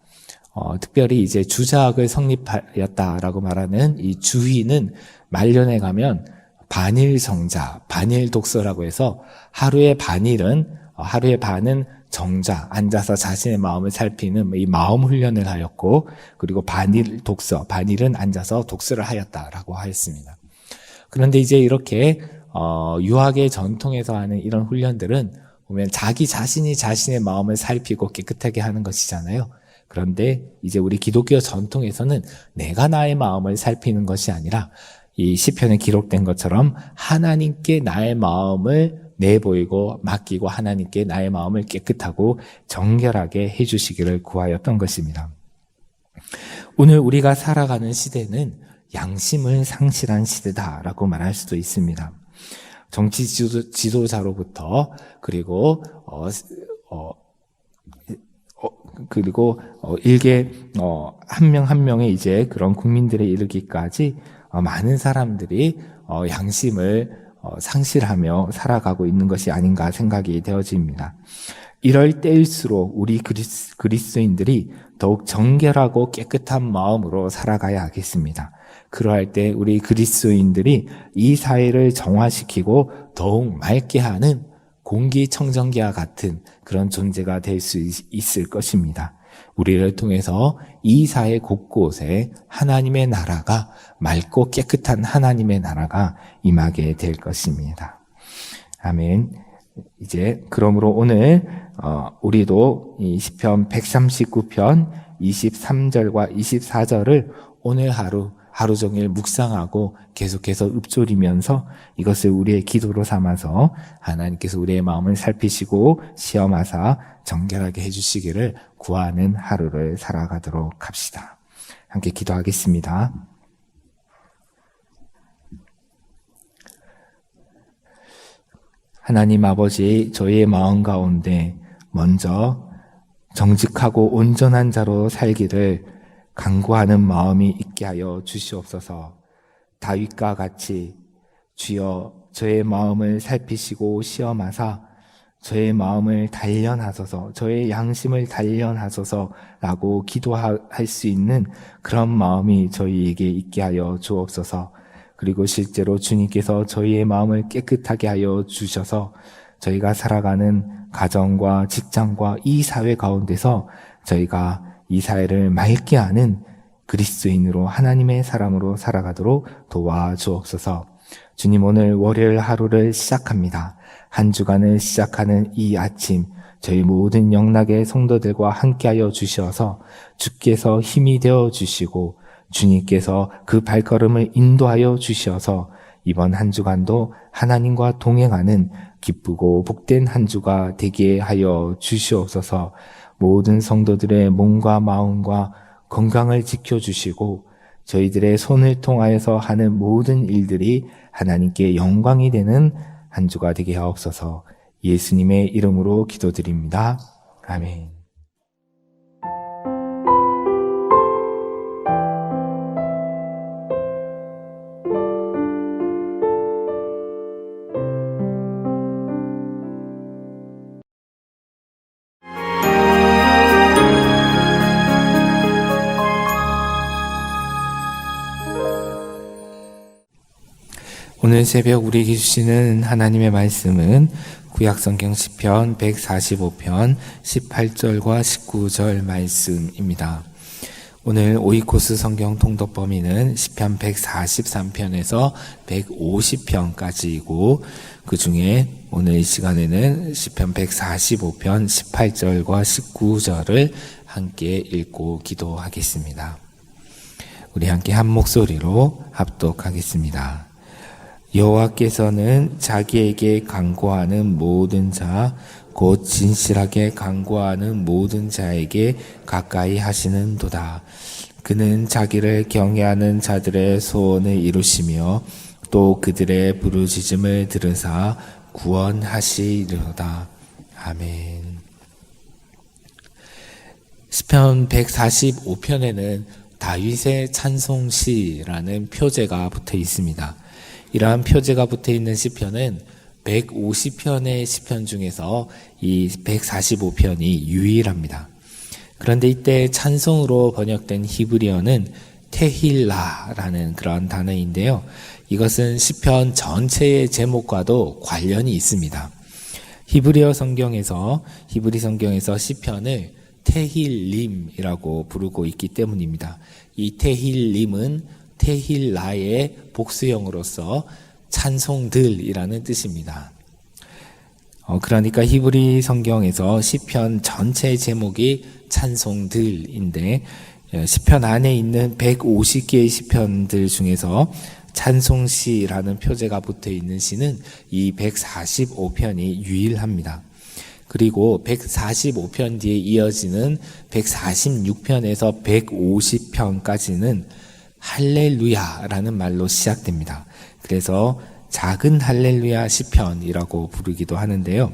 특별히 이제 주자학을 성립하였다라고 말하는 이 주의는 말년에 가면 반일 정자, 반일 독서라고 해서 하루의 반은 정자, 앉아서 자신의 마음을 살피는 이 마음 훈련을 하였고, 그리고 반일 독서, 반일은 앉아서 독서를 하였다라고 하였습니다. 그런데 이제 이렇게 유학의 전통에서 하는 이런 훈련들은 보면 자기 자신이 자신의 마음을 살피고 깨끗하게 하는 것이잖아요. 그런데 이제 우리 기독교 전통에서는 내가 나의 마음을 살피는 것이 아니라 이 시편에 기록된 것처럼 하나님께 나의 마음을 내보이고 맡기고 하나님께 나의 마음을 깨끗하고 정결하게 해주시기를 구하였던 것입니다. 오늘 우리가 살아가는 시대는 양심을 상실한 시대다라고 말할 수도 있습니다. 정치 지도자로부터 그리고 일개 한 명 한 명의 이제 그런 국민들에 이르기까지 많은 사람들이 양심을 상실하며 살아가고 있는 것이 아닌가 생각이 되어집니다. 이럴 때일수록 우리 그리스도인들이 더욱 정결하고 깨끗한 마음으로 살아가야 하겠습니다. 그러할 때 우리 그리스도인들이 이 사회를 정화시키고 더욱 맑게 하는 공기청정기와 같은 그런 존재가 될 수 있을 것입니다. 우리를 통해서 이 사회 곳곳에 하나님의 나라가 맑고 깨끗한 하나님의 나라가 임하게 될 것입니다. 아멘. 이제 그러므로 오늘 우리도 이 시편 139편 23절과 24절을 오늘 하루 종일 묵상하고 계속해서 읊조리면서 이것을 우리의 기도로 삼아서 하나님께서 우리의 마음을 살피시고 시험하사 정결하게 해주시기를 구하는 하루를 살아가도록 합시다. 함께 기도하겠습니다. 하나님 아버지, 저희의 마음 가운데 먼저 정직하고 온전한 자로 살기를 간구하는 마음이 있게 하여 주시옵소서. 다윗과 같이 주여 저의 마음을 살피시고 시험하사 저의 마음을 단련하소서, 저의 양심을 단련하소서라고 기도할 수 있는 그런 마음이 저희에게 있게 하여 주옵소서. 그리고 실제로 주님께서 저희의 마음을 깨끗하게 하여 주셔서 저희가 살아가는 가정과 직장과 이 사회 가운데서 저희가 이 사회를 맑게 하는 그리스도인으로 하나님의 사람으로 살아가도록 도와주옵소서. 주님, 오늘 월요일 하루를 시작합니다. 한 주간을 시작하는 이 아침 저희 모든 영락의 성도들과 함께하여 주셔서 주께서 힘이 되어 주시고 주님께서 그 발걸음을 인도하여 주셔서 이번 한 주간도 하나님과 동행하는 기쁘고 복된 한 주가 되게 하여 주시옵소서. 모든 성도들의 몸과 마음과 건강을 지켜주시고 저희들의 손을 통하여서 하는 모든 일들이 하나님께 영광이 되는 한 주가 되게 하옵소서. 예수님의 이름으로 기도드립니다. 아멘. 오늘 새벽 우리에게 주시는 하나님의 말씀은 구약성경 시편 145편 18절과 19절 말씀입니다. 오늘 오이코스 성경 통독 범위는 시편 143편에서 150편까지이고 그 중에 오늘 이 시간에는 시편 145편 18절과 19절을 함께 읽고 기도하겠습니다. 우리 함께 한 목소리로 합독하겠습니다. 여호와께서는 자기에게 간구하는 모든 자, 곧 진실하게 간구하는 모든 자에게 가까이 하시는도다. 그는 자기를 경외하는 자들의 소원을 이루시며 또 그들의 부르짖음을 들으사 구원하시리로다. 아멘. 시편 145편에는 다윗의 찬송시라는 표제가 붙어 있습니다. 이러한 표제가 붙어 있는 시편은 150편의 시편 중에서 이 145편이 유일합니다. 그런데 이때 찬송으로 번역된 히브리어는 테힐라라는 그런 단어인데요. 이것은 시편 전체의 제목과도 관련이 있습니다. 히브리 성경에서 시편을 테힐림이라고 부르고 있기 때문입니다. 이 테힐림은 테힐라의 복수형으로서 찬송들이라는 뜻입니다. 그러니까 히브리 성경에서 시편 전체 제목이 찬송들인데 시편 안에 있는 150개의 시편들 중에서 찬송시라는 표제가 붙어 있는 시는 이 145편이 유일합니다. 그리고 145편 뒤에 이어지는 146편에서 150편까지는 할렐루야라는 말로 시작됩니다. 그래서 작은 할렐루야 시편이라고 부르기도 하는데요.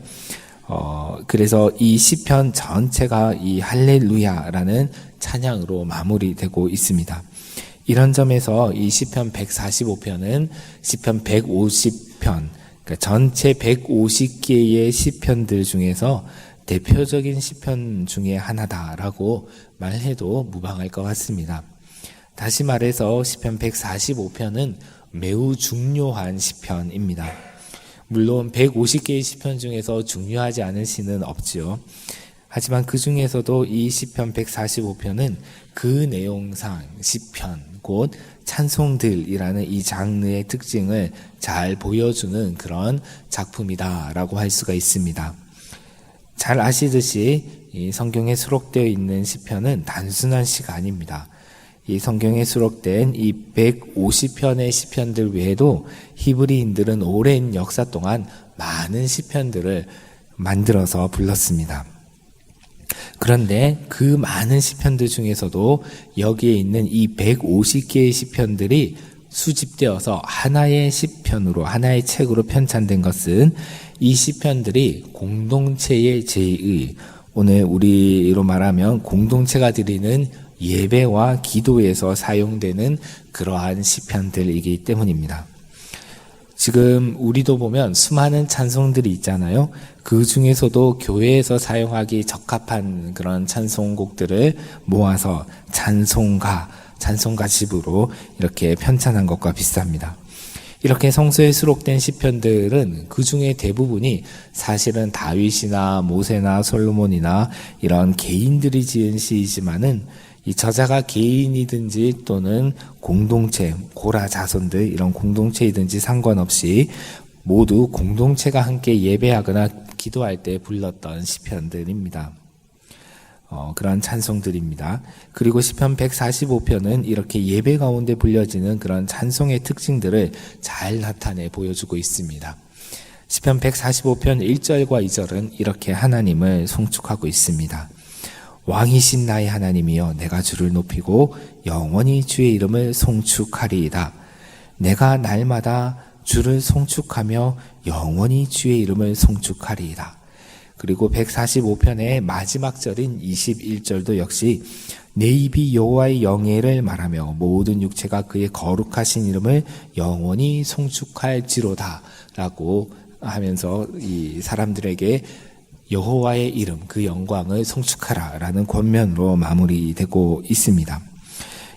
그래서 이 시편 전체가 이 할렐루야라는 찬양으로 마무리되고 있습니다. 이런 점에서 이 시편 145편은 시편 150편, 그러니까 전체 150개의 시편들 중에서 대표적인 시편 중에 하나다라고 말해도 무방할 것 같습니다. 다시 말해서 시편 145편은 매우 중요한 시편입니다. 물론 150개의 시편 중에서 중요하지 않은 시는 없지요. 하지만 그 중에서도 이 시편 145편은 그 내용상 시편, 곧 찬송들이라는 이 장르의 특징을 잘 보여주는 그런 작품이다라고 할 수가 있습니다. 잘 아시듯이 이 성경에 수록되어 있는 시편은 단순한 시가 아닙니다. 이 성경에 수록된 이 150편의 시편들 외에도 히브리인들은 오랜 역사 동안 많은 시편들을 만들어서 불렀습니다. 그런데 그 많은 시편들 중에서도 여기에 있는 이 150개의 시편들이 수집되어서 하나의 시편으로, 하나의 책으로 편찬된 것은 이 시편들이 공동체의 제의, 오늘 우리로 말하면 공동체가 드리는 예배와 기도에서 사용되는 그러한 시편들이기 때문입니다. 지금 우리도 보면 수많은 찬송들이 있잖아요. 그 중에서도 교회에서 사용하기 적합한 그런 찬송곡들을 모아서 찬송가집으로 이렇게 편찬한 것과 비슷합니다. 이렇게 성서에 수록된 시편들은 그 중에 대부분이 사실은 다윗이나 모세나 솔로몬이나 이런 개인들이 지은 시이지만은 이 저자가 개인이든지 또는 공동체, 고라 자손들 이런 공동체이든지 상관없이 모두 공동체가 함께 예배하거나 기도할 때 불렀던 시편들입니다. 그런 찬송들입니다. 그리고 시편 145편은 이렇게 예배 가운데 불려지는 그런 찬송의 특징들을 잘 나타내 보여주고 있습니다. 시편 145편 1절과 2절은 이렇게 하나님을 송축하고 있습니다. 왕이신 나의 하나님이여 내가 주를 높이고 영원히 주의 이름을 송축하리이다. 내가 날마다 주를 송축하며 영원히 주의 이름을 송축하리이다. 그리고 145편의 마지막 절인 21절도 역시 내 입이 여호와의 영예를 말하며 모든 육체가 그의 거룩하신 이름을 영원히 송축할지로다 라고 하면서 이 사람들에게 여호와의 이름, 그 영광을 송축하라 라는 권면으로 마무리되고 있습니다.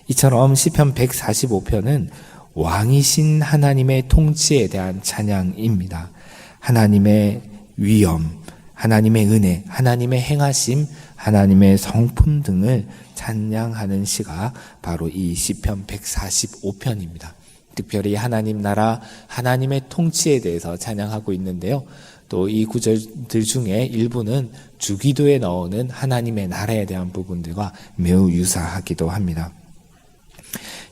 이처럼 시편 145편은 왕이신 하나님의 통치에 대한 찬양입니다. 하나님의 위엄, 하나님의 은혜, 하나님의 행하심, 하나님의 성품 등을 찬양하는 시가 바로 이 시편 145편입니다. 특별히 하나님 나라, 하나님의 통치에 대해서 찬양하고 있는데요. 또 이 구절들 중에 일부는 주기도에 나오는 하나님의 나라에 대한 부분들과 매우 유사하기도 합니다.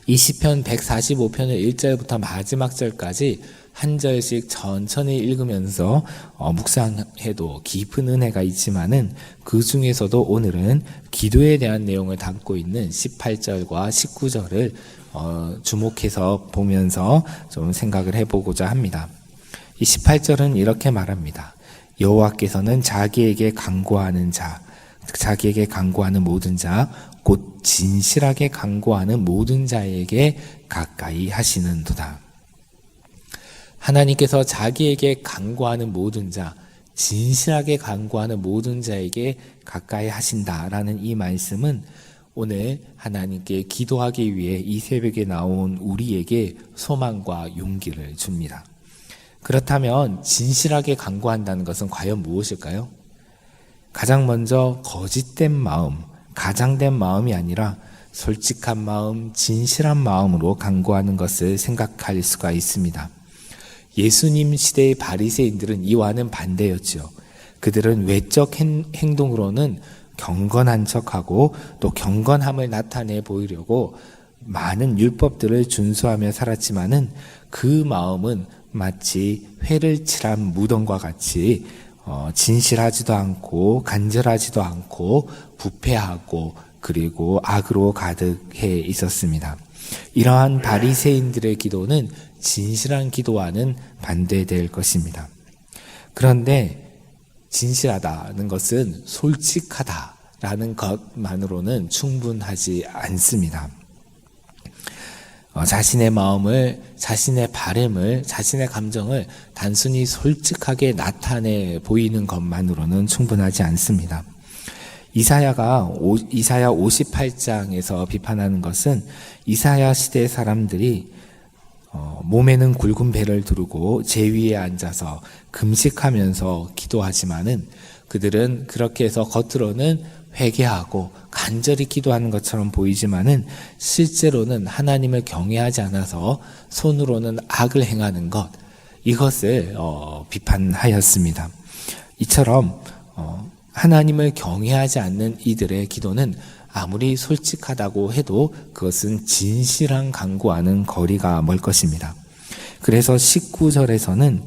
이 시편 145편의 1절부터 마지막 절까지 한 절씩 천천히 읽으면서 묵상해도 깊은 은혜가 있지만은 그 중에서도 오늘은 기도에 대한 내용을 담고 있는 18절과 19절을 주목해서 보면서 좀 생각을 해보고자 합니다. 이 18절은 이렇게 말합니다. 여호와께서는 자기에게 간구하는 자, 자기에게 간구하는 모든 자, 곧 진실하게 간구하는 모든 자에게 가까이 하시는도다. 하나님께서 자기에게 간구하는 모든 자, 진실하게 간구하는 모든 자에게 가까이 하신다라는 이 말씀은 오늘 하나님께 기도하기 위해 이 새벽에 나온 우리에게 소망과 용기를 줍니다. 그렇다면 진실하게 간구한다는 것은 과연 무엇일까요? 가장 먼저 거짓된 마음, 가장된 마음이 아니라 솔직한 마음, 진실한 마음으로 간구하는 것을 생각할 수가 있습니다. 예수님 시대의 바리새인들은 이와는 반대였죠. 그들은 외적 행동으로는 경건한 척하고 또 경건함을 나타내 보이려고 많은 율법들을 준수하며 살았지만은 그 마음은 마치 회를 칠한 무덤과 같이 진실하지도 않고 간절하지도 않고 부패하고 그리고 악으로 가득해 있었습니다. 이러한 바리새인들의 기도는 진실한 기도와는 반대될 것입니다. 그런데 진실하다는 것은 솔직하다라는 것만으로는 충분하지 않습니다. 자신의 마음을, 자신의 바램을, 자신의 감정을 단순히 솔직하게 나타내 보이는 것만으로는 충분하지 않습니다. 이사야 58장에서 비판하는 것은 이사야 시대 사람들이 몸에는 굵은 배를 두르고 제 위에 앉아서 금식하면서 기도하지만은 그들은 그렇게 해서 겉으로는 회개하고 간절히 기도하는 것처럼 보이지만은 실제로는 하나님을 경외하지 않아서 손으로는 악을 행하는 것, 이것을 비판하였습니다. 이처럼 하나님을 경외하지 않는 이들의 기도는 아무리 솔직하다고 해도 그것은 진실한 간구와는 거리가 멀 것입니다. 그래서 19절에서는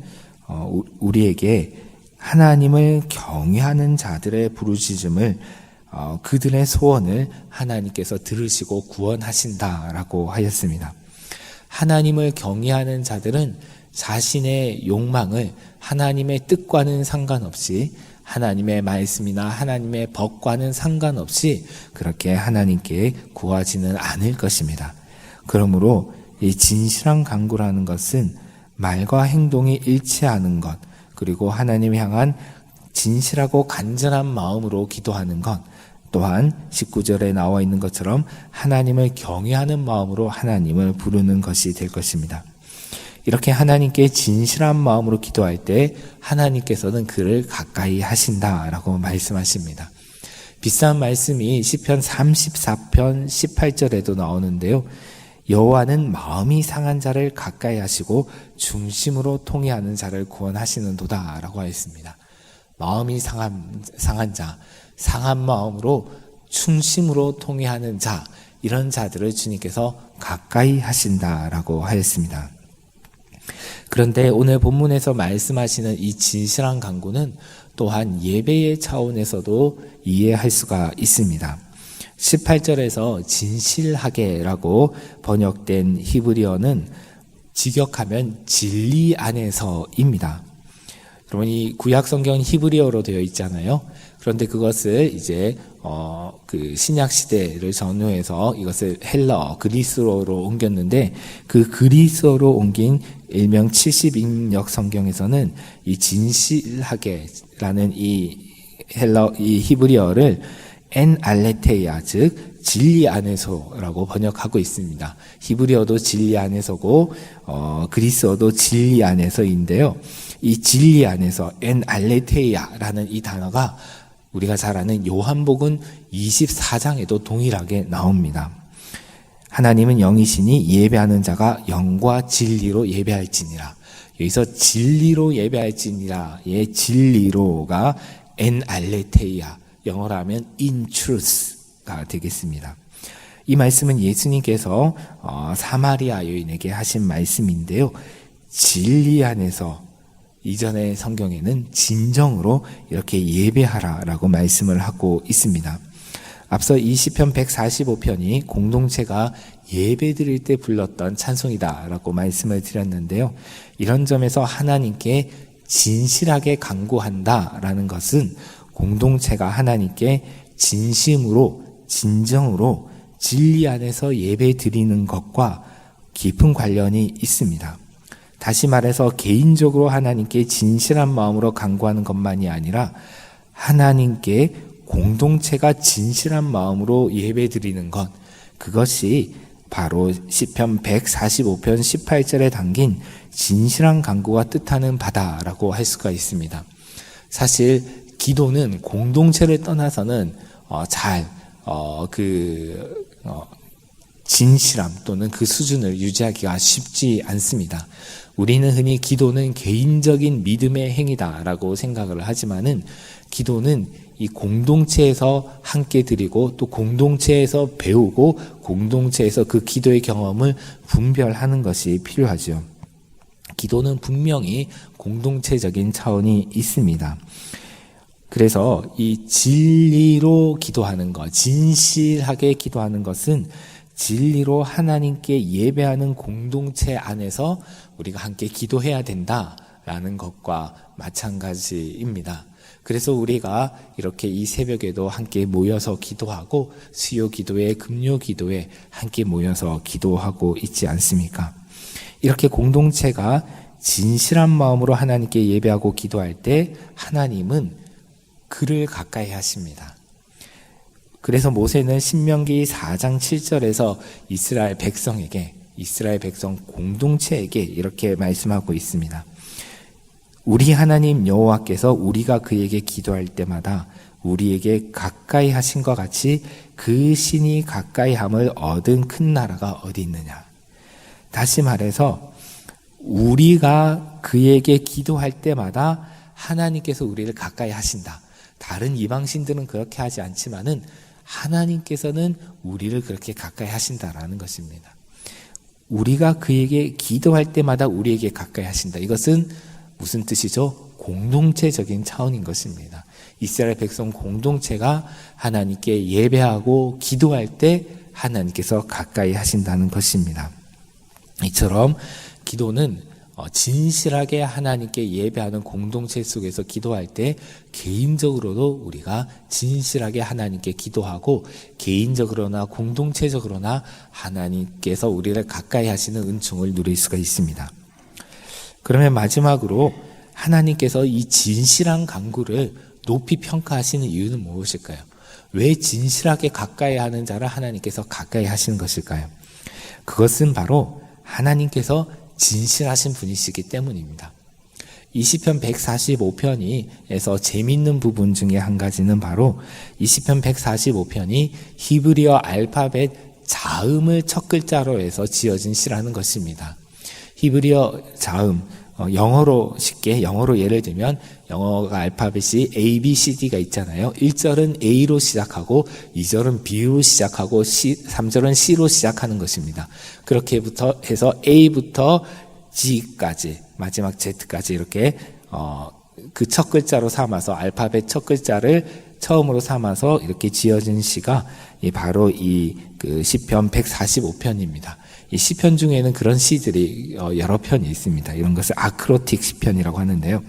우리에게 하나님을 경외하는 자들의 부르짖음을, 그들의 소원을 하나님께서 들으시고 구원하신다라고 하였습니다. 하나님을 경외하는 자들은 자신의 욕망을 하나님의 뜻과는 상관없이, 하나님의 말씀이나 하나님의 법과는 상관없이 그렇게 하나님께 구하지는 않을 것입니다. 그러므로 이 진실한 간구라는 것은 말과 행동이 일치하는 것, 그리고 하나님 향한 진실하고 간절한 마음으로 기도하는 것, 또한 19절에 나와 있는 것처럼 하나님을 경외하는 마음으로 하나님을 부르는 것이 될 것입니다. 이렇게 하나님께 진실한 마음으로 기도할 때 하나님께서는 그를 가까이 하신다라고 말씀하십니다. 비슷한 말씀이 시편 34편 18절에도 나오는데요. 여호와는 마음이 상한 자를 가까이 하시고 중심으로 통회하는 자를 구원하시는도다 라고 하였습니다. 마음이 상한 자, 상한 마음으로 충심으로 통회하는 자, 이런 자들을 주님께서 가까이 하신다라고 하였습니다. 그런데 오늘 본문에서 말씀하시는 이 진실한 간구는 또한 예배의 차원에서도 이해할 수가 있습니다. 18절에서 진실하게라고 번역된 히브리어는 직역하면 진리 안에서입니다. 여러분, 이 구약 성경은 히브리어로 되어 있잖아요. 그런데 그것을 이제 그 신약 시대를 전후해서 이것을 헬러, 그리스어로 옮겼는데, 그 그리스어로 옮긴 일명 70인역 성경에서는 이 진실하게라는 이 히브리어를 엔 알레테야, 즉 진리 안에서라고 번역하고 있습니다. 히브리어도 진리 안에서고 그리스어도 진리 안에서인데요. 이 진리 안에서 엔 알레테야라는 이 단어가 우리가 잘 아는 요한복음 24장에도 동일하게 나옵니다. 하나님은 영이시니 예배하는 자가 영과 진리로 예배할지니라. 여기서 진리로 예배할지니라의 진리로가 엔 알레테야, 영어로 하면 in truth가 되겠습니다. 이 말씀은 예수님께서 사마리아 여인에게 하신 말씀인데요. 진리 안에서, 이전의 성경에는 진정으로 이렇게 예배하라라고 말씀을 하고 있습니다. 앞서 이 시편 145편이 공동체가 예배 드릴 때 불렀던 찬송이다라고 말씀을 드렸는데요. 이런 점에서 하나님께 진실하게 간구한다라는 것은 공동체가 하나님께 진심으로, 진정으로 진리 안에서 예배 드리는 것과 깊은 관련이 있습니다. 다시 말해서 개인적으로 하나님께 진실한 마음으로 간구하는 것만이 아니라 하나님께 공동체가 진실한 마음으로 예배 드리는 것, 그것이 바로 시편 145편 18절에 담긴 진실한 간구가 뜻하는 바다라고 할 수가 있습니다. 사실 기도는 공동체를 떠나서는 진실함 또는 그 수준을 유지하기가 쉽지 않습니다. 우리는 흔히 기도는 개인적인 믿음의 행위다라고 생각을 하지만은, 기도는 이 공동체에서 함께 드리고 또 공동체에서 배우고 공동체에서 그 기도의 경험을 분별하는 것이 필요하죠. 기도는 분명히 공동체적인 차원이 있습니다. 그래서 이 진리로 기도하는 것, 진실하게 기도하는 것은 진리로 하나님께 예배하는 공동체 안에서 우리가 함께 기도해야 된다라는 것과 마찬가지입니다. 그래서 우리가 이렇게 이 새벽에도 함께 모여서 기도하고 수요 기도회, 금요 기도회 함께 모여서 기도하고 있지 않습니까? 이렇게 공동체가 진실한 마음으로 하나님께 예배하고 기도할 때 하나님은 그를 가까이 하십니다. 그래서 모세는 신명기 4장 7절에서 이스라엘 백성 공동체에게 이렇게 말씀하고 있습니다. 우리 하나님 여호와께서 우리가 그에게 기도할 때마다 우리에게 가까이 하신 것 같이 그 신이 가까이함을 얻은 큰 나라가 어디 있느냐. 다시 말해서 우리가 그에게 기도할 때마다 하나님께서 우리를 가까이 하신다. 다른 이방신들은 그렇게 하지 않지만은 하나님께서는 우리를 그렇게 가까이 하신다라는 것입니다. 우리가 그에게 기도할 때마다 우리에게 가까이 하신다. 이것은 무슨 뜻이죠? 공동체적인 차원인 것입니다. 이스라엘 백성 공동체가 하나님께 예배하고 기도할 때 하나님께서 가까이 하신다는 것입니다. 이처럼 기도는 진실하게 하나님께 예배하는 공동체 속에서 기도할 때 개인적으로도 우리가 진실하게 하나님께 기도하고 개인적으로나 공동체적으로나 하나님께서 우리를 가까이 하시는 은총을 누릴 수가 있습니다. 그러면 마지막으로 하나님께서 이 진실한 간구를 높이 평가하시는 이유는 무엇일까요? 왜 진실하게 가까이 하는 자를 하나님께서 가까이 하시는 것일까요? 그것은 바로 하나님께서 진실하신 분이시기 때문입니다. 이 시편 145편에서 재미있는 부분 중에 한 가지는 바로 이 시편 145편이 히브리어 알파벳 자음을 첫 글자로 해서 지어진 시라는 것입니다. 히브리어 자음, 영어로 예를 들면 영어가 알파벳이 A, B, C, D가 있잖아요. 1절은 A로 시작하고 2절은 B로 시작하고 3절은 C로 시작하는 것입니다. 그렇게부터 해서 A부터 G까지 마지막 Z까지 이렇게 그 첫 글자로 삼아서 알파벳 첫 글자를 처음으로 삼아서 이렇게 지어진 시가 바로 이 시편 145편입니다. 이 시편 중에는 그런 시들이 여러 편이 있습니다. 이런 것을 아크로틱 시편이라고 하는데요.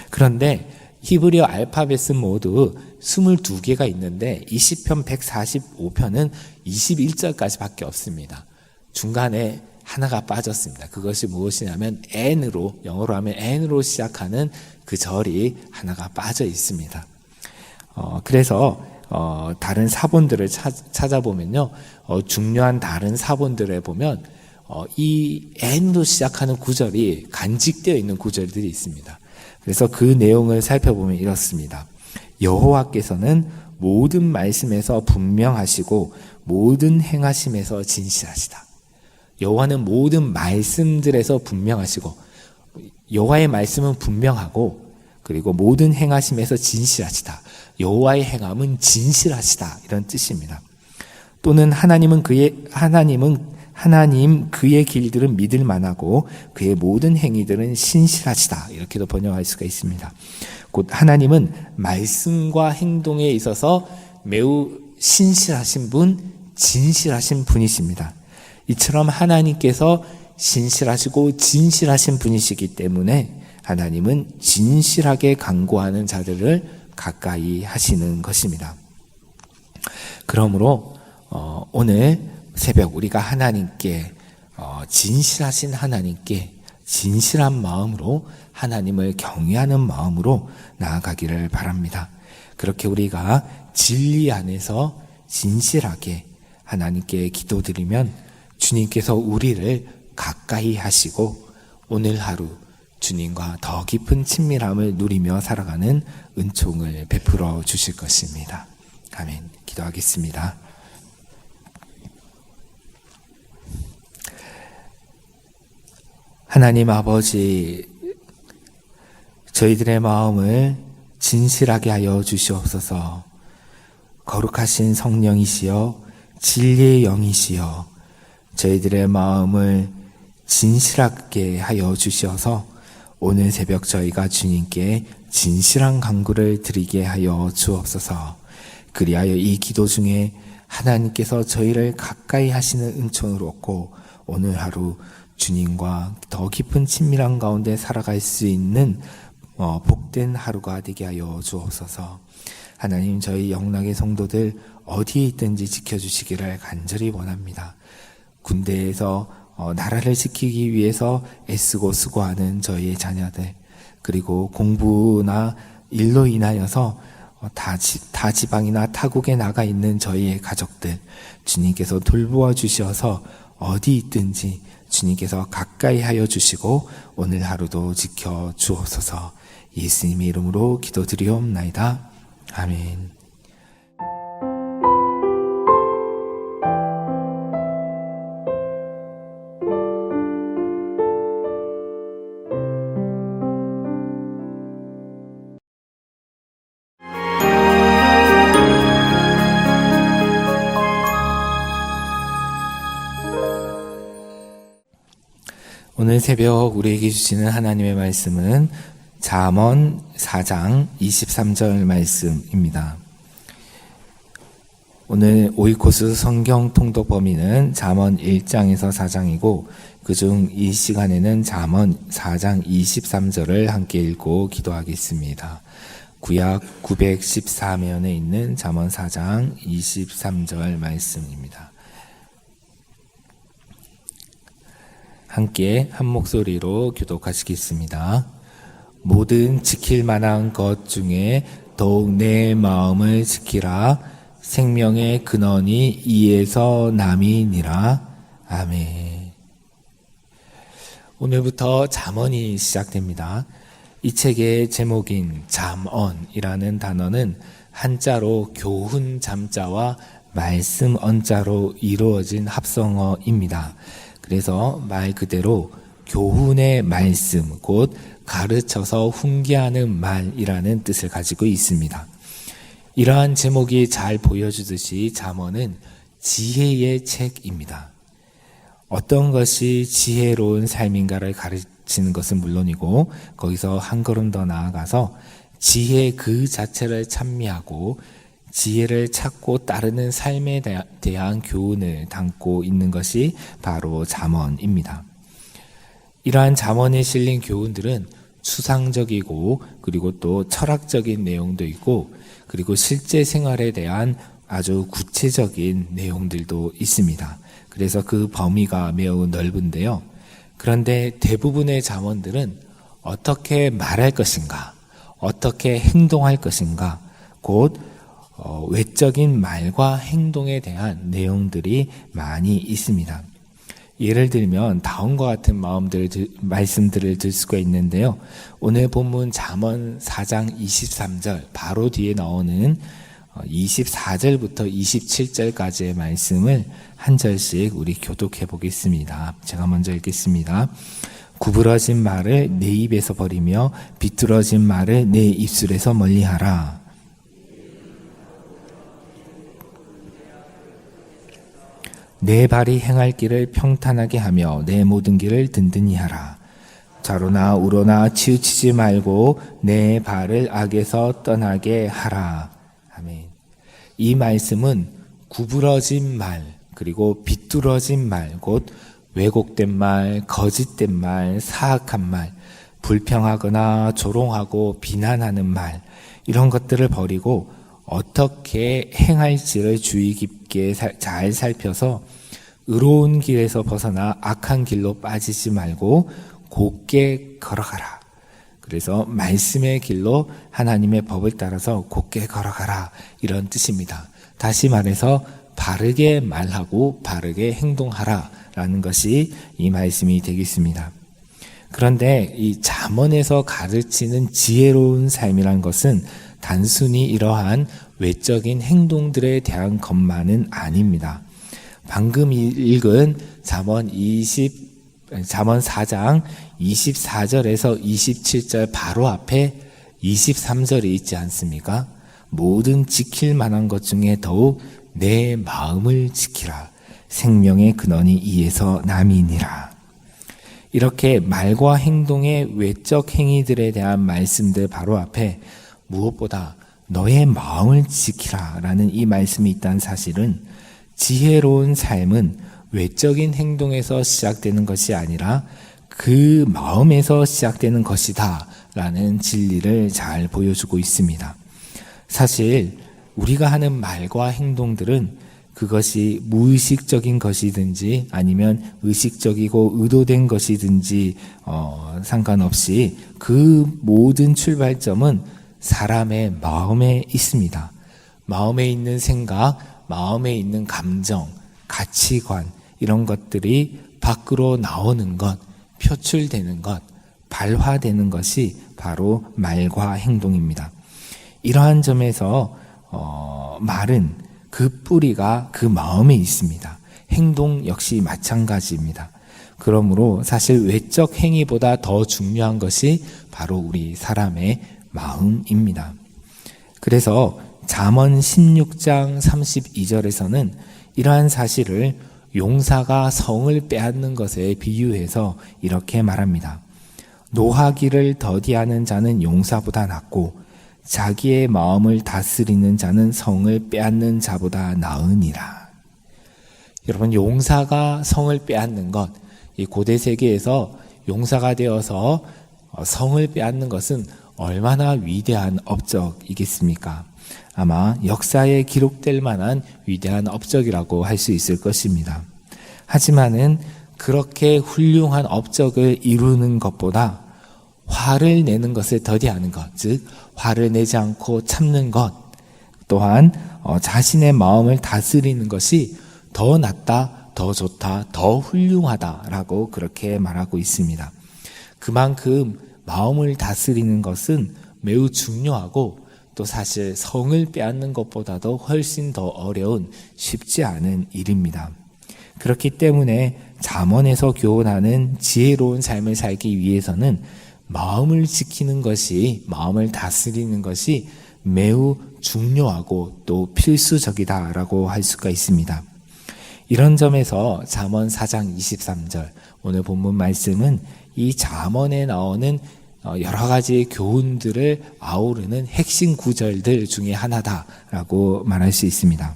그런데 히브리어 알파벳은 모두 22개가 있는데 이 시편 145편은 21절까지 밖에 없습니다. 중간에 하나가 빠졌습니다. 그것이 무엇이냐면 N으로, 영어로 하면 N으로 시작하는 그 절이 하나가 빠져 있습니다. 그래서 다른 사본들을 찾아보면요, 중요한 다른 사본들에 보면 이 N으로 시작하는 구절이 간직되어 있는 구절들이 있습니다. 그래서 그 내용을 살펴보면 이렇습니다. 여호와께서는 모든 말씀에서 분명하시고 모든 행하심에서 진실하시다. 여호와는 모든 말씀들에서 분명하시고 여호와의 말씀은 분명하고 그리고 모든 행하심에서 진실하시다. 여호와의 행함은 진실하시다. 이런 뜻입니다. 또는 하나님 그의 길들은 믿을 만하고 그의 모든 행위들은 신실하시다. 이렇게도 번역할 수가 있습니다. 곧 하나님은 말씀과 행동에 있어서 매우 신실하신 분, 진실하신 분이십니다. 이처럼 하나님께서 신실하시고 진실하신 분이시기 때문에 하나님은 진실하게 간구하는 자들을 가까이 하시는 것입니다. 그러므로 오늘 새벽 우리가 하나님께 진실하신 하나님께 진실한 마음으로 하나님을 경외하는 마음으로 나아가기를 바랍니다. 그렇게 우리가 진리 안에서 진실하게 하나님께 기도드리면 주님께서 우리를 가까이 하시고 오늘 하루 주님과 더 깊은 친밀함을 누리며 살아가는 은총을 베풀어 주실 것입니다. 아멘. 기도하겠습니다. 하나님 아버지, 저희들의 마음을 진실하게 하여 주시옵소서. 거룩하신 성령이시여 진리의 영이시여 저희들의 마음을 진실하게 하여 주셔서 오늘 새벽 저희가 주님께 진실한 간구를 드리게 하여 주옵소서. 그리하여 이 기도 중에 하나님께서 저희를 가까이 하시는 은총을 얻고 오늘 하루 주님과 더 깊은 친밀한 가운데 살아갈 수 있는 복된 하루가 되게 하여 주옵소서. 하나님, 저희 영락의 성도들 어디에 있든지 지켜주시기를 간절히 원합니다. 군대에서 나라를 지키기 위해서 애쓰고 수고하는 저희의 자녀들, 그리고 공부나 일로 인하여서 타 지방이나 타국에 나가 있는 저희의 가족들, 주님께서 돌보아 주셔서 어디 있든지 주님께서 가까이 하여 주시고 오늘 하루도 지켜 주옵소서. 예수님의 이름으로 기도드리옵나이다. 아멘. 오늘 새벽 우리에게 주시는 하나님의 말씀은 잠언 4장 23절 말씀입니다. 오늘 오이코스 성경 통독 범위는 잠언 1장에서 4장이고 그중 이 시간에는 잠언 4장 23절을 함께 읽고 기도하겠습니다. 구약 914면에 있는 잠언 4장 23절 말씀입니다. 함께 한 목소리로 교독하시겠습니다. 모든 지킬 만한 것 중에 더욱 내 마음을 지키라. 생명의 근원이 이에서 남이니라. 아멘. 오늘부터 잠언이 시작됩니다. 이 책의 제목인 잠언이라는 단어는 한자로 교훈 잠자와 말씀 언자로 이루어진 합성어입니다. 그래서 말 그대로 교훈의 말씀, 곧 가르쳐서 훈계하는 말이라는 뜻을 가지고 있습니다. 이러한 제목이 잘 보여주듯이 잠언은 지혜의 책입니다. 어떤 것이 지혜로운 삶인가를 가르치는 것은 물론이고 거기서 한 걸음 더 나아가서 지혜 그 자체를 찬미하고 지혜를 찾고 따르는 삶에 대한 교훈을 담고 있는 것이 바로 잠언입니다. 이러한 잠언에 실린 교훈들은 추상적이고 그리고 또 철학적인 내용도 있고 그리고 실제 생활에 대한 아주 구체적인 내용들도 있습니다. 그래서 그 범위가 매우 넓은데요. 그런데 대부분의 잠언들은 어떻게 말할 것인가, 어떻게 행동할 것인가, 곧 외적인 말과 행동에 대한 내용들이 많이 있습니다. 예를 들면 다음과 같은 말씀들을 들 수가 있는데요. 오늘 본문 잠언 4장 23절 바로 뒤에 나오는 24절부터 27절까지의 말씀을 한 절씩 우리 교독해 보겠습니다. 제가 먼저 읽겠습니다. 구부러진 말을 내 입에서 버리며 비뚤어진 말을 내 입술에서 멀리하라. 내 발이 행할 길을 평탄하게 하며 내 모든 길을 든든히 하라. 좌로나 우로나 치우치지 말고 내 발을 악에서 떠나게 하라. 아멘. 이 말씀은 구부러진 말, 그리고 비뚤어진 말, 곧 왜곡된 말, 거짓된 말, 사악한 말, 불평하거나 조롱하고 비난하는 말, 이런 것들을 버리고 어떻게 행할지를 주의 깊게 잘 살펴서 의로운 길에서 벗어나 악한 길로 빠지지 말고 곧게 걸어가라. 그래서 말씀의 길로 하나님의 법을 따라서 곧게 걸어가라, 이런 뜻입니다. 다시 말해서 바르게 말하고 바르게 행동하라 라는 것이 이 말씀이 되겠습니다. 그런데 이 잠언에서 가르치는 지혜로운 삶이란 것은 단순히 이러한 외적인 행동들에 대한 것만은 아닙니다. 방금 읽은 잠언 4장 24절에서 27절 바로 앞에 23절이 있지 않습니까? 모든 지킬 만한 것 중에 더욱 내 마음을 지키라. 생명의 근원이 이에서 남이니라. 이렇게 말과 행동의 외적 행위들에 대한 말씀들 바로 앞에 무엇보다 너의 마음을 지키라 라는 이 말씀이 있다는 사실은 지혜로운 삶은 외적인 행동에서 시작되는 것이 아니라 그 마음에서 시작되는 것이다 라는 진리를 잘 보여주고 있습니다. 사실 우리가 하는 말과 행동들은 그것이 무의식적인 것이든지 아니면 의식적이고 의도된 것이든지 상관없이 그 모든 출발점은 사람의 마음에 있습니다. 마음에 있는 생각, 마음에 있는 감정, 가치관 이런 것들이 밖으로 나오는 것, 표출되는 것, 발화되는 것이 바로 말과 행동입니다. 이러한 점에서 말은 그 뿌리가 그 마음에 있습니다. 행동 역시 마찬가지입니다. 그러므로 사실 외적 행위보다 더 중요한 것이 바로 우리 사람의 마음입니다. 그래서 잠언 16장 32절에서는 이러한 사실을 용사가 성을 빼앗는 것에 비유해서 이렇게 말합니다. 노하기를 더디하는 자는 용사보다 낫고 자기의 마음을 다스리는 자는 성을 빼앗는 자보다 나으니라. 여러분, 용사가 성을 빼앗는 것, 이 고대 세계에서 용사가 되어서 성을 빼앗는 것은 얼마나 위대한 업적이겠습니까? 아마 역사에 기록될 만한 위대한 업적이라고 할 수 있을 것입니다. 하지만은 그렇게 훌륭한 업적을 이루는 것보다 화를 내는 것을 더디하는 것, 즉 화를 내지 않고 참는 것, 또한 자신의 마음을 다스리는 것이 더 낫다, 더 좋다, 더 훌륭하다라고 그렇게 말하고 있습니다. 그만큼 마음을 다스리는 것은 매우 중요하고 또 사실 성을 빼앗는 것보다도 훨씬 더 어려운 쉽지 않은 일입니다. 그렇기 때문에 잠언에서 교훈하는 지혜로운 삶을 살기 위해서는 마음을 지키는 것이, 마음을 다스리는 것이 매우 중요하고 또 필수적이다라고 할 수가 있습니다. 이런 점에서 잠언 4장 23절 오늘 본문 말씀은 이 잠언에 나오는 여러 가지 교훈들을 아우르는 핵심 구절들 중에 하나다라고 말할 수 있습니다.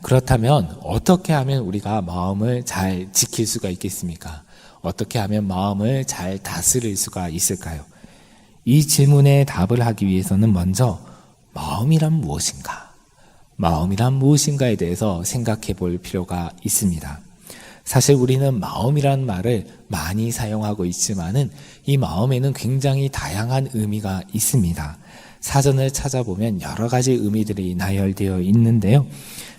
그렇다면 어떻게 하면 우리가 마음을 잘 지킬 수가 있겠습니까? 어떻게 하면 마음을 잘 다스릴 수가 있을까요? 이 질문에 답을 하기 위해서는 먼저 마음이란 무엇인가? 마음이란 무엇인가에 대해서 생각해 볼 필요가 있습니다. 사실 우리는 마음이란 말을 많이 사용하고 있지만은 이 마음에는 굉장히 다양한 의미가 있습니다. 사전을 찾아보면 여러 가지 의미들이 나열되어 있는데요.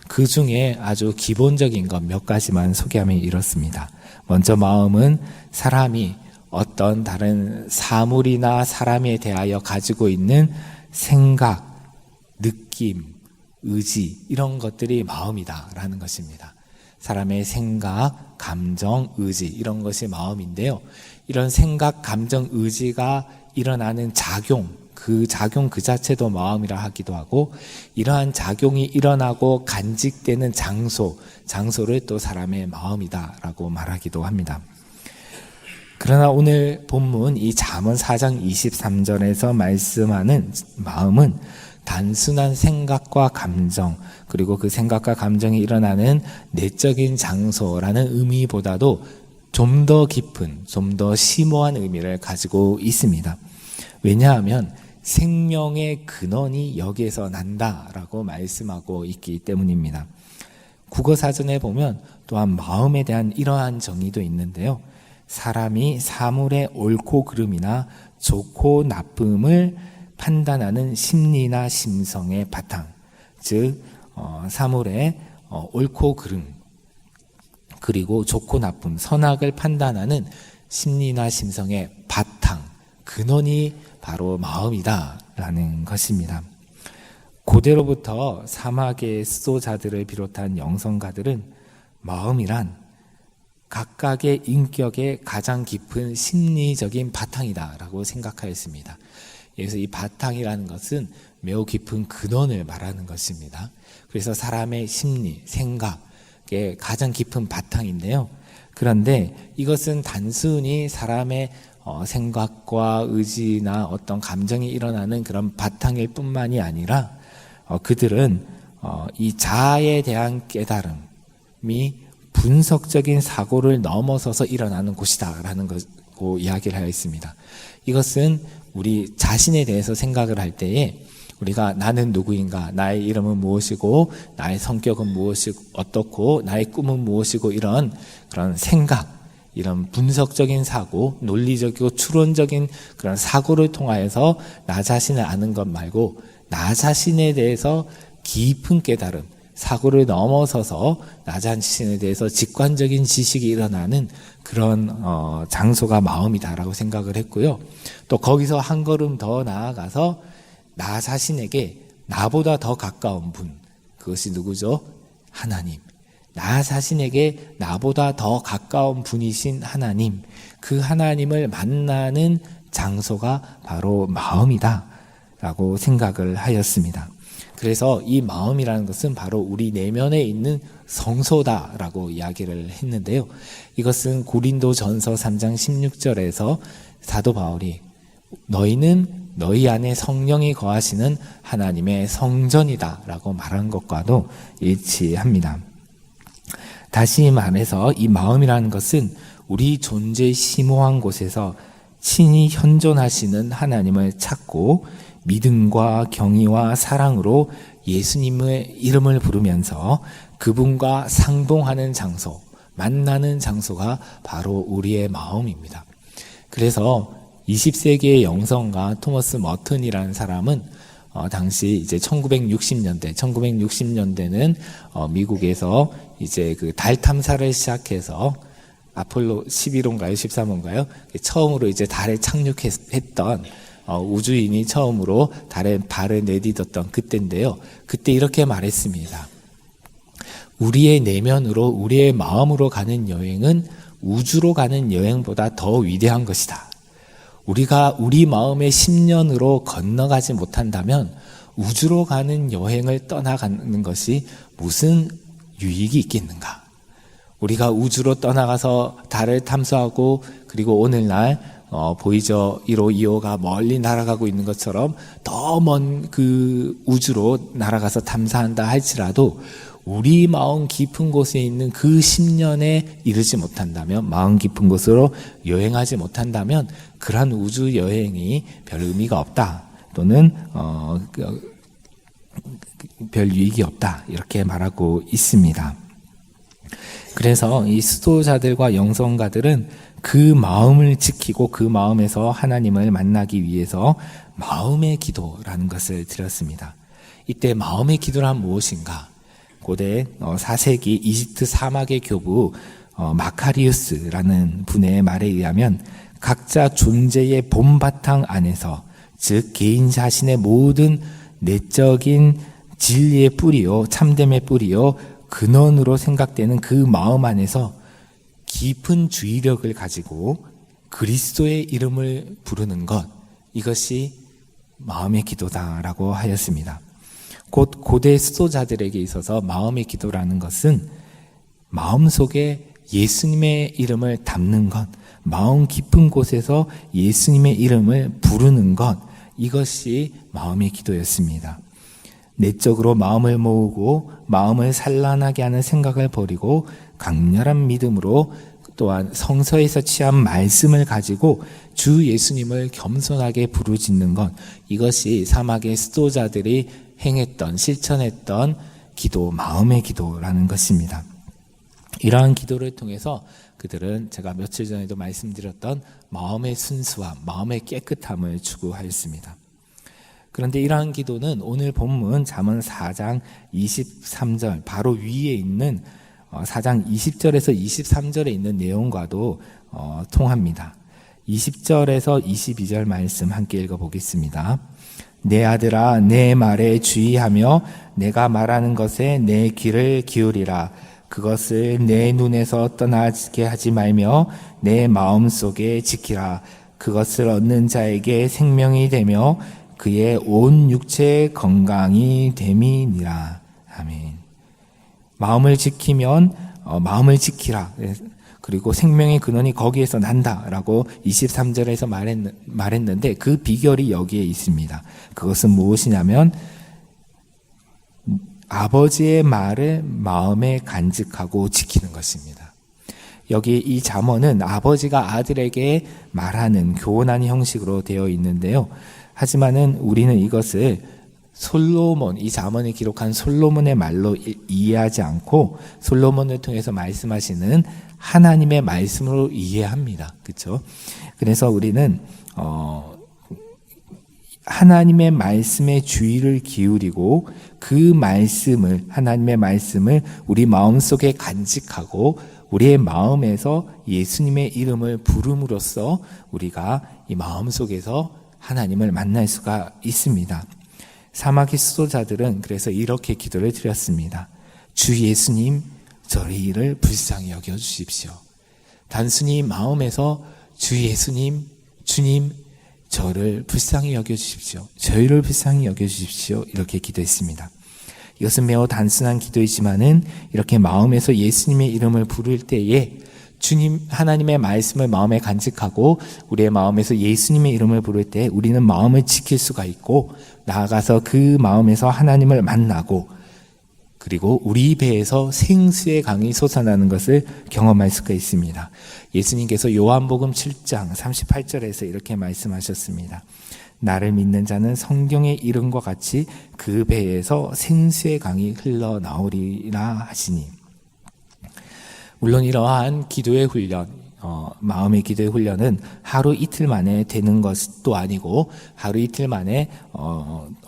그 중에 아주 기본적인 것 몇 가지만 소개하면 이렇습니다. 먼저 마음은 사람이 어떤 다른 사물이나 사람에 대하여 가지고 있는 생각, 느낌, 의지 이런 것들이 마음이다라는 것입니다. 사람의 생각, 감정, 의지 이런 것이 마음인데요. 이런 생각, 감정, 의지가 일어나는 작용, 그 작용 그 자체도 마음이라 하기도 하고 이러한 작용이 일어나고 간직되는 장소를 또 사람의 마음이다라고 말하기도 합니다. 그러나 오늘 본문 이 잠언 4장 23절에서 말씀하는 마음은 단순한 생각과 감정 그리고 그 생각과 감정이 일어나는 내적인 장소라는 의미보다도 좀 더 깊은, 좀 더 심오한 의미를 가지고 있습니다. 왜냐하면 생명의 근원이 여기에서 난다라고 말씀하고 있기 때문입니다. 국어사전에 보면 또한 마음에 대한 이러한 정의도 있는데요. 사람이 사물의 옳고 그름이나 좋고 나쁨을 판단하는 심리나 심성의 바탕, 즉 사물의 옳고 그름 그리고 좋고 나쁨, 선악을 판단하는 심리나 심성의 바탕, 근원이 바로 마음이다라는 것입니다. 고대로부터 사막의 수도자들을 비롯한 영성가들은 마음이란 각각의 인격의 가장 깊은 심리적인 바탕이다라고 생각하였습니다. 그래서 이 바탕이라는 것은 매우 깊은 근원을 말하는 것입니다. 그래서 사람의 심리, 생각의 가장 깊은 바탕인데요. 그런데 이것은 단순히 사람의 생각과 의지나 어떤 감정이 일어나는 그런 바탕일 뿐만이 아니라 그들은 이 자아에 대한 깨달음이 분석적인 사고를 넘어서서 일어나는 곳이다라는 것고 이야기를 하여 있습니다. 이것은 우리 자신에 대해서 생각을 할 때에 우리가 나는 누구인가, 나의 이름은 무엇이고, 나의 성격은 무엇이고, 어떻고, 나의 꿈은 무엇이고, 이런 그런 생각, 이런 분석적인 사고, 논리적이고 추론적인 그런 사고를 통하여서 나 자신을 아는 것 말고, 나 자신에 대해서 깊은 깨달음, 사고를 넘어서서 나 자신에 대해서 직관적인 지식이 일어나는 그런 장소가 마음이다라고 생각을 했고요. 또 거기서 한 걸음 더 나아가서 나 자신에게 나보다 더 가까운 분, 그것이 누구죠? 하나님. 나 자신에게 나보다 더 가까운 분이신 하나님, 그 하나님을 만나는 장소가 바로 마음이다 라고 생각을 하였습니다. 그래서 이 마음이라는 것은 바로 우리 내면에 있는 성소다라고 이야기를 했는데요. 이것은 고린도전서 3장 16절에서 사도 바울이 너희는 너희 안에 성령이 거하시는 하나님의 성전이다 라고 말한 것과도 일치합니다. 다시 말해서 이 마음이라는 것은 우리 존재의 심오한 곳에서 친히 현존하시는 하나님을 찾고 믿음과 경의와 사랑으로 예수님의 이름을 부르면서 그분과 상봉하는 장소, 만나는 장소가 바로 우리의 마음입니다. 그래서 20세기의 영성가 토머스 머튼이라는 사람은 당시 이제 1960년대는 미국에서 이제 그 달 탐사를 시작해서 아폴로 11호인가요, 13호인가요? 처음으로 이제 달에 착륙했던 우주인이 처음으로 달에 발을 내딛었던 그때인데요. 그때 이렇게 말했습니다. 우리의 내면으로, 우리의 마음으로 가는 여행은 우주로 가는 여행보다 더 위대한 것이다. 우리가 우리 마음의 심년으로 건너가지 못한다면 우주로 가는 여행을 떠나가는 것이 무슨 유익이 있겠는가? 우리가 우주로 떠나가서 달을 탐사하고 그리고 오늘날 보이저 1호, 2호가 멀리 날아가고 있는 것처럼 더 먼 그 우주로 날아가서 탐사한다 할지라도 우리 마음 깊은 곳에 있는 그 심년에 이르지 못한다면, 마음 깊은 곳으로 여행하지 못한다면 그러한 우주 여행이 별 의미가 없다, 또는 별 유익이 없다, 이렇게 말하고 있습니다. 그래서 이 수도자들과 영성가들은 그 마음을 지키고 그 마음에서 하나님을 만나기 위해서 마음의 기도라는 것을 드렸습니다. 이때 마음의 기도란 무엇인가? 고대 4세기 이집트 사막의 교부 마카리우스라는 분의 말에 의하면 각자 존재의 본바탕 안에서, 즉 개인 자신의 모든 내적인 진리의 뿌리요, 참됨의 뿌리요, 근원으로 생각되는 그 마음 안에서 깊은 주의력을 가지고 그리스도의 이름을 부르는 것, 이것이 마음의 기도다라고 하였습니다. 곧 고대 수도자들에게 있어서 마음의 기도라는 것은 마음속에 예수님의 이름을 담는 것, 마음 깊은 곳에서 예수님의 이름을 부르는 것, 이것이 마음의 기도였습니다. 내적으로 마음을 모으고 마음을 산란하게 하는 생각을 버리고 강렬한 믿음으로, 또한 성서에서 취한 말씀을 가지고 주 예수님을 겸손하게 부르짖는 것, 이것이 사막의 수도자들이 행했던, 실천했던 기도, 마음의 기도라는 것입니다. 이러한 기도를 통해서 그들은 제가 며칠 전에도 말씀드렸던 마음의 순수함, 마음의 깨끗함을 추구하였습니다. 그런데 이러한 기도는 오늘 본문 잠언 4장 23절 바로 위에 있는 4장 20절에서 23절에 있는 내용과도 통합니다. 20절에서 22절 말씀 함께 읽어보겠습니다. 내 아들아, 내 말에 주의하며 내가 말하는 것에 내 귀를 기울이라. 그것을 내 눈에서 떠나게 하지 말며 내 마음속에 지키라. 그것을 얻는 자에게 생명이 되며 그의 온 육체의 건강이 됨이니라. 아멘. 마음을 지키면 마음을 지키라. 그리고 생명의 근원이 거기에서 난다라고 23절에서 말했는데 그 비결이 여기에 있습니다. 그것은 무엇이냐면 아버지의 말을 마음에 간직하고 지키는 것입니다. 여기 이 잠언은 아버지가 아들에게 말하는 교훈하는 형식으로 되어 있는데요. 하지만은 우리는 이것을 솔로몬, 이 잠언을 기록한 솔로몬의 말로 이해하지 않고 솔로몬을 통해서 말씀하시는 하나님의 말씀으로 이해합니다. 그렇죠? 그래서 우리는 하나님의 말씀에 주의를 기울이고 그 말씀을, 하나님의 말씀을 우리 마음속에 간직하고 우리의 마음에서 예수님의 이름을 부름으로써 우리가 이 마음속에서 하나님을 만날 수가 있습니다. 사마귀 수도자들은 그래서 이렇게 기도를 드렸습니다. 주 예수님, 저희를 불쌍히 여겨주십시오. 단순히 마음에서 주 예수님, 주님, 저를 불쌍히 여겨주십시오. 저희를 불쌍히 여겨주십시오. 이렇게 기도했습니다. 이것은 매우 단순한 기도이지만은 이렇게 마음에서 예수님의 이름을 부를 때에 주님, 하나님의 말씀을 마음에 간직하고 우리의 마음에서 예수님의 이름을 부를 때 우리는 마음을 지킬 수가 있고 나아가서 그 마음에서 하나님을 만나고 그리고 우리 배에서 생수의 강이 솟아나는 것을 경험할 수가 있습니다. 예수님께서 요한복음 7장 38절에서 이렇게 말씀하셨습니다. 나를 믿는 자는 성경의 이름과 같이 그 배에서 생수의 강이 흘러나오리라 하시니. 물론 이러한 기도의 훈련, 마음의 기도의 훈련은 하루 이틀 만에 되는 것도 아니고 하루 이틀 만에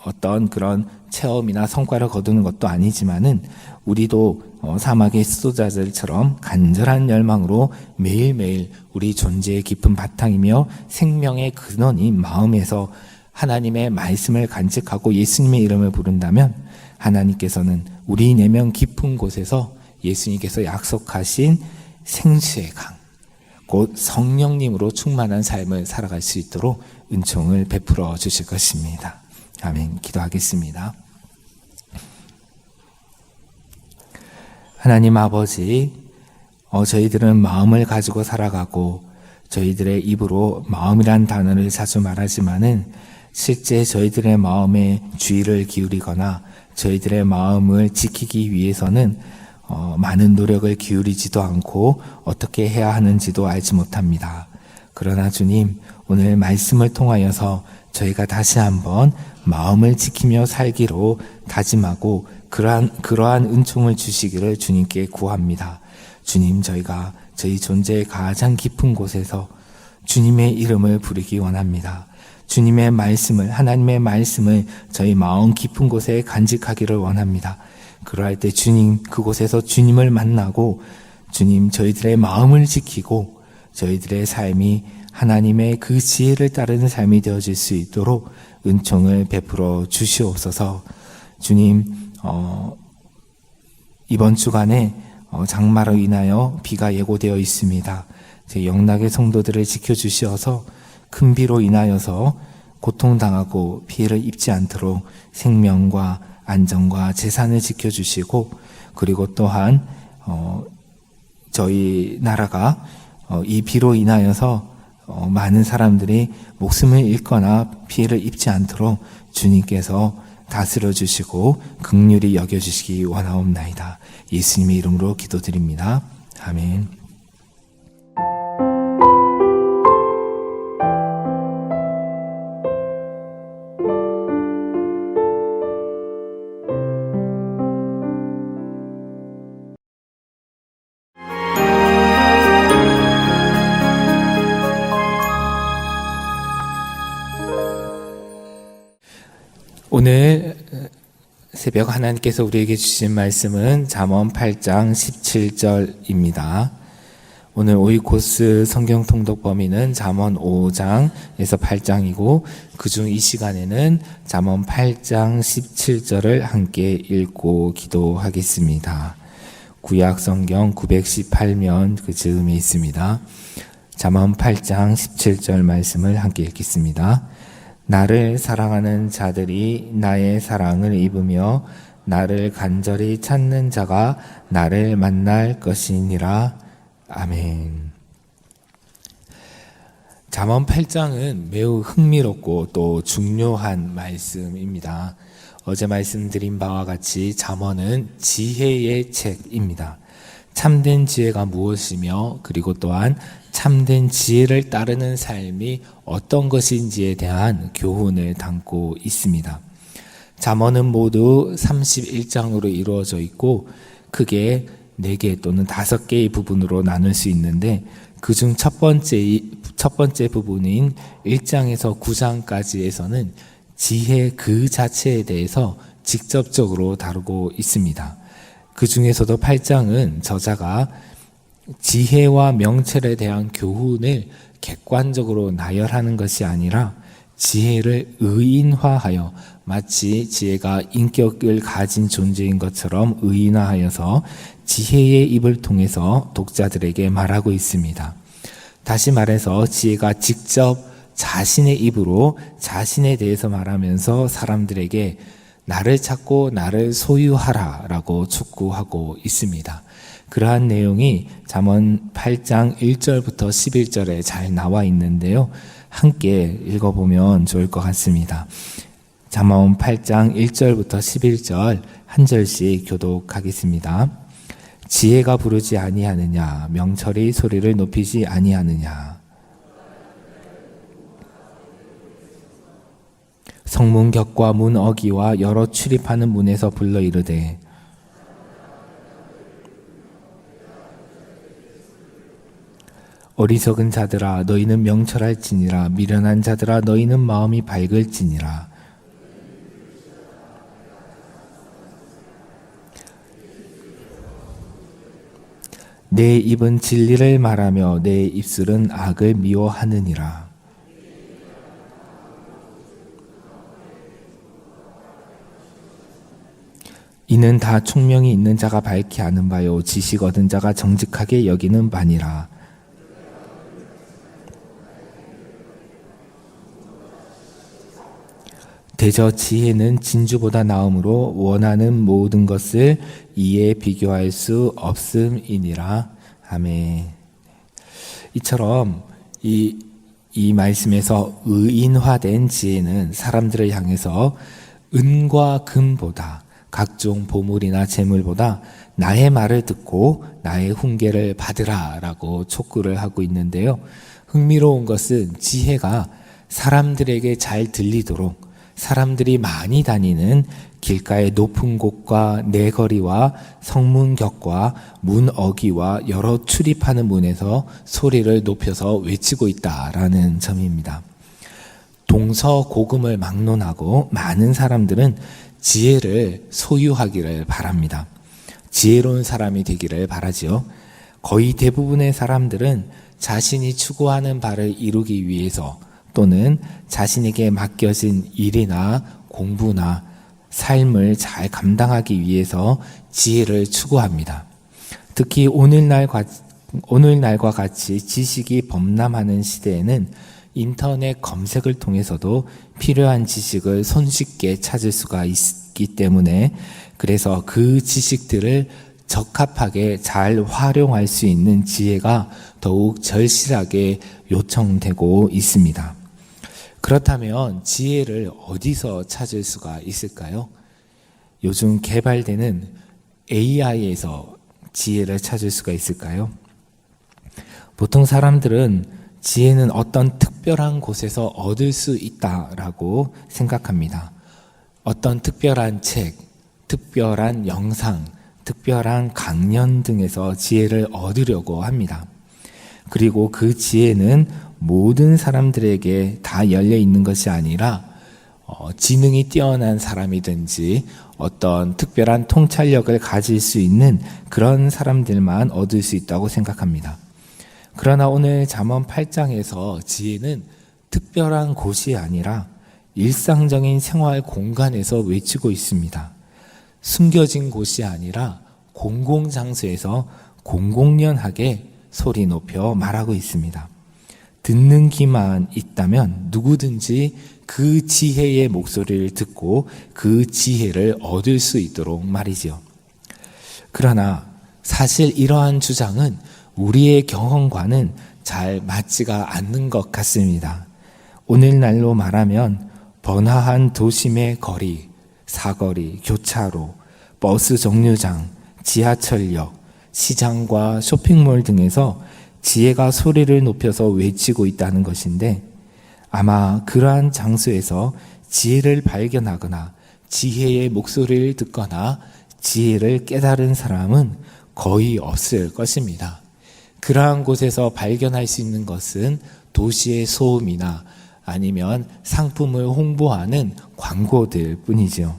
어떤 그런 체험이나 성과를 거두는 것도 아니지만은 우리도 사막의 수도자들처럼 간절한 열망으로 매일매일 우리 존재의 깊은 바탕이며 생명의 근원인 마음에서 하나님의 말씀을 간직하고 예수님의 이름을 부른다면 하나님께서는 우리 내면 깊은 곳에서 예수님께서 약속하신 생수의 강, 곧 성령님으로 충만한 삶을 살아갈 수 있도록 은총을 베풀어 주실 것입니다. 아멘. 기도하겠습니다. 하나님 아버지, 저희들은 마음을 가지고 살아가고 저희들의 입으로 마음이란 단어를 자주 말하지만은 실제 저희들의 마음에 주의를 기울이거나 저희들의 마음을 지키기 위해서는 많은 노력을 기울이지도 않고 어떻게 해야 하는지도 알지 못합니다. 그러나 주님, 오늘 말씀을 통하여서 저희가 다시 한번 마음을 지키며 살기로 다짐하고 그러한 은총을 주시기를 주님께 구합니다. 주님, 저희가 저희 존재의 가장 깊은 곳에서 주님의 이름을 부르기 원합니다. 주님의 말씀을, 하나님의 말씀을 저희 마음 깊은 곳에 간직하기를 원합니다. 그러할 때 주님, 그곳에서 주님을 만나고 주님, 저희들의 마음을 지키고 저희들의 삶이 하나님의 그 지혜를 따르는 삶이 되어질 수 있도록 은총을 베풀어 주시옵소서. 주님, 이번 주간에 장마로 인하여 비가 예고되어 있습니다. 제 영락의 성도들을 지켜주시어서 큰 비로 인하여서 고통당하고 피해를 입지 않도록 생명과 안전과 재산을 지켜주시고 그리고 또한 저희 나라가 이 비로 인하여서 많은 사람들이 목숨을 잃거나 피해를 입지 않도록 주님께서 다스려 주시고 긍휼히 여겨주시기 원하옵나이다. 예수님의 이름으로 기도드립니다. 아멘. 오늘 새벽 하나님께서 우리에게 주신 말씀은 잠언 8장 17절입니다. 오늘 오이코스 성경 통독 범위는 잠언 5장에서 8장이고 그중 이 시간에는 잠언 8장 17절을 함께 읽고 기도하겠습니다. 구약 성경 918면 그 즈음에 있습니다. 잠언 8장 17절 말씀을 함께 읽겠습니다. 나를 사랑하는 자들이 나의 사랑을 입으며 나를 간절히 찾는 자가 나를 만날 것이니라. 아멘. 잠언 8장은 매우 흥미롭고 또 중요한 말씀입니다. 어제 말씀드린 바와 같이 잠언은 지혜의 책입니다. 참된 지혜가 무엇이며 그리고 또한 참된 지혜를 따르는 삶이 어떤 것인지에 대한 교훈을 담고 있습니다. 잠언은 모두 31장으로 이루어져 있고 크게 4개 또는 5개의 부분으로 나눌 수 있는데 그중 첫 번째 부분인 1장에서 9장까지에서는 지혜 그 자체에 대해서 직접적으로 다루고 있습니다. 그 중에서도 8장은 저자가 지혜와 명철에 대한 교훈을 객관적으로 나열하는 것이 아니라 지혜를 의인화하여 마치 지혜가 인격을 가진 존재인 것처럼 의인화하여서 지혜의 입을 통해서 독자들에게 말하고 있습니다. 다시 말해서 지혜가 직접 자신의 입으로 자신에 대해서 말하면서 사람들에게 나를 찾고 나를 소유하라 라고 촉구하고 있습니다. 그러한 내용이 잠언 8장 1절부터 11절에 잘 나와 있는데요. 함께 읽어보면 좋을 것 같습니다. 잠언 8장 1절부터 11절 한 절씩 교독하겠습니다. 지혜가 부르지 아니하느냐, 명철이 소리를 높이지 아니하느냐. 성문격과 문어기와 여러 출입하는 문에서 불러 이르되 어리석은 자들아 너희는 명철할지니라, 미련한 자들아 너희는 마음이 밝을지니라. 내 입은 진리를 말하며 내 입술은 악을 미워하느니라. 이는 다 총명이 있는 자가 밝히 아는 바요 지식 얻은 자가 정직하게 여기는 바니라. 대저 지혜는 진주보다 나음으로 원하는 모든 것을 이에 비교할 수 없음이니라. 아멘. 이처럼 이 말씀에서 의인화된 지혜는 사람들을 향해서 은과 금보다 각종 보물이나 재물보다 나의 말을 듣고 나의 훈계를 받으라 라고 촉구를 하고 있는데요. 흥미로운 것은 지혜가 사람들에게 잘 들리도록 사람들이 많이 다니는 길가의 높은 곳과 내거리와 성문격과 문어기와 여러 출입하는 문에서 소리를 높여서 외치고 있다라는 점입니다. 동서고금을 막론하고 많은 사람들은 지혜를 소유하기를 바랍니다. 지혜로운 사람이 되기를 바라지요. 거의 대부분의 사람들은 자신이 추구하는 바를 이루기 위해서 또는 자신에게 맡겨진 일이나 공부나 삶을 잘 감당하기 위해서 지혜를 추구합니다. 특히 오늘날과 같이 지식이 범람하는 시대에는 인터넷 검색을 통해서도 필요한 지식을 손쉽게 찾을 수가 있기 때문에 그래서 그 지식들을 적합하게 잘 활용할 수 있는 지혜가 더욱 절실하게 요청되고 있습니다. 그렇다면 지혜를 어디서 찾을 수가 있을까요? 요즘 개발되는 AI에서 지혜를 찾을 수가 있을까요? 보통 사람들은 지혜는 어떤 특별한 곳에서 얻을 수 있다라고 생각합니다. 어떤 특별한 책, 특별한 영상, 특별한 강연 등에서 지혜를 얻으려고 합니다. 그리고 그 지혜는 모든 사람들에게 다 열려 있는 것이 아니라 지능이 뛰어난 사람이든지 어떤 특별한 통찰력을 가질 수 있는 그런 사람들만 얻을 수 있다고 생각합니다. 그러나 오늘 잠언 8장에서 지혜는 특별한 곳이 아니라 일상적인 생활 공간에서 외치고 있습니다. 숨겨진 곳이 아니라 공공장소에서 공공연하게 소리 높여 말하고 있습니다. 듣는 귀만 있다면 누구든지 그 지혜의 목소리를 듣고 그 지혜를 얻을 수 있도록 말이지요. 그러나 사실 이러한 주장은 우리의 경험과는 잘 맞지가 않는 것 같습니다. 오늘날로 말하면 번화한 도심의 거리, 사거리, 교차로, 버스 정류장, 지하철역, 시장과 쇼핑몰 등에서 지혜가 소리를 높여서 외치고 있다는 것인데, 아마 그러한 장소에서 지혜를 발견하거나 지혜의 목소리를 듣거나 지혜를 깨달은 사람은 거의 없을 것입니다. 그러한 곳에서 발견할 수 있는 것은 도시의 소음이나 아니면 상품을 홍보하는 광고들 뿐이죠.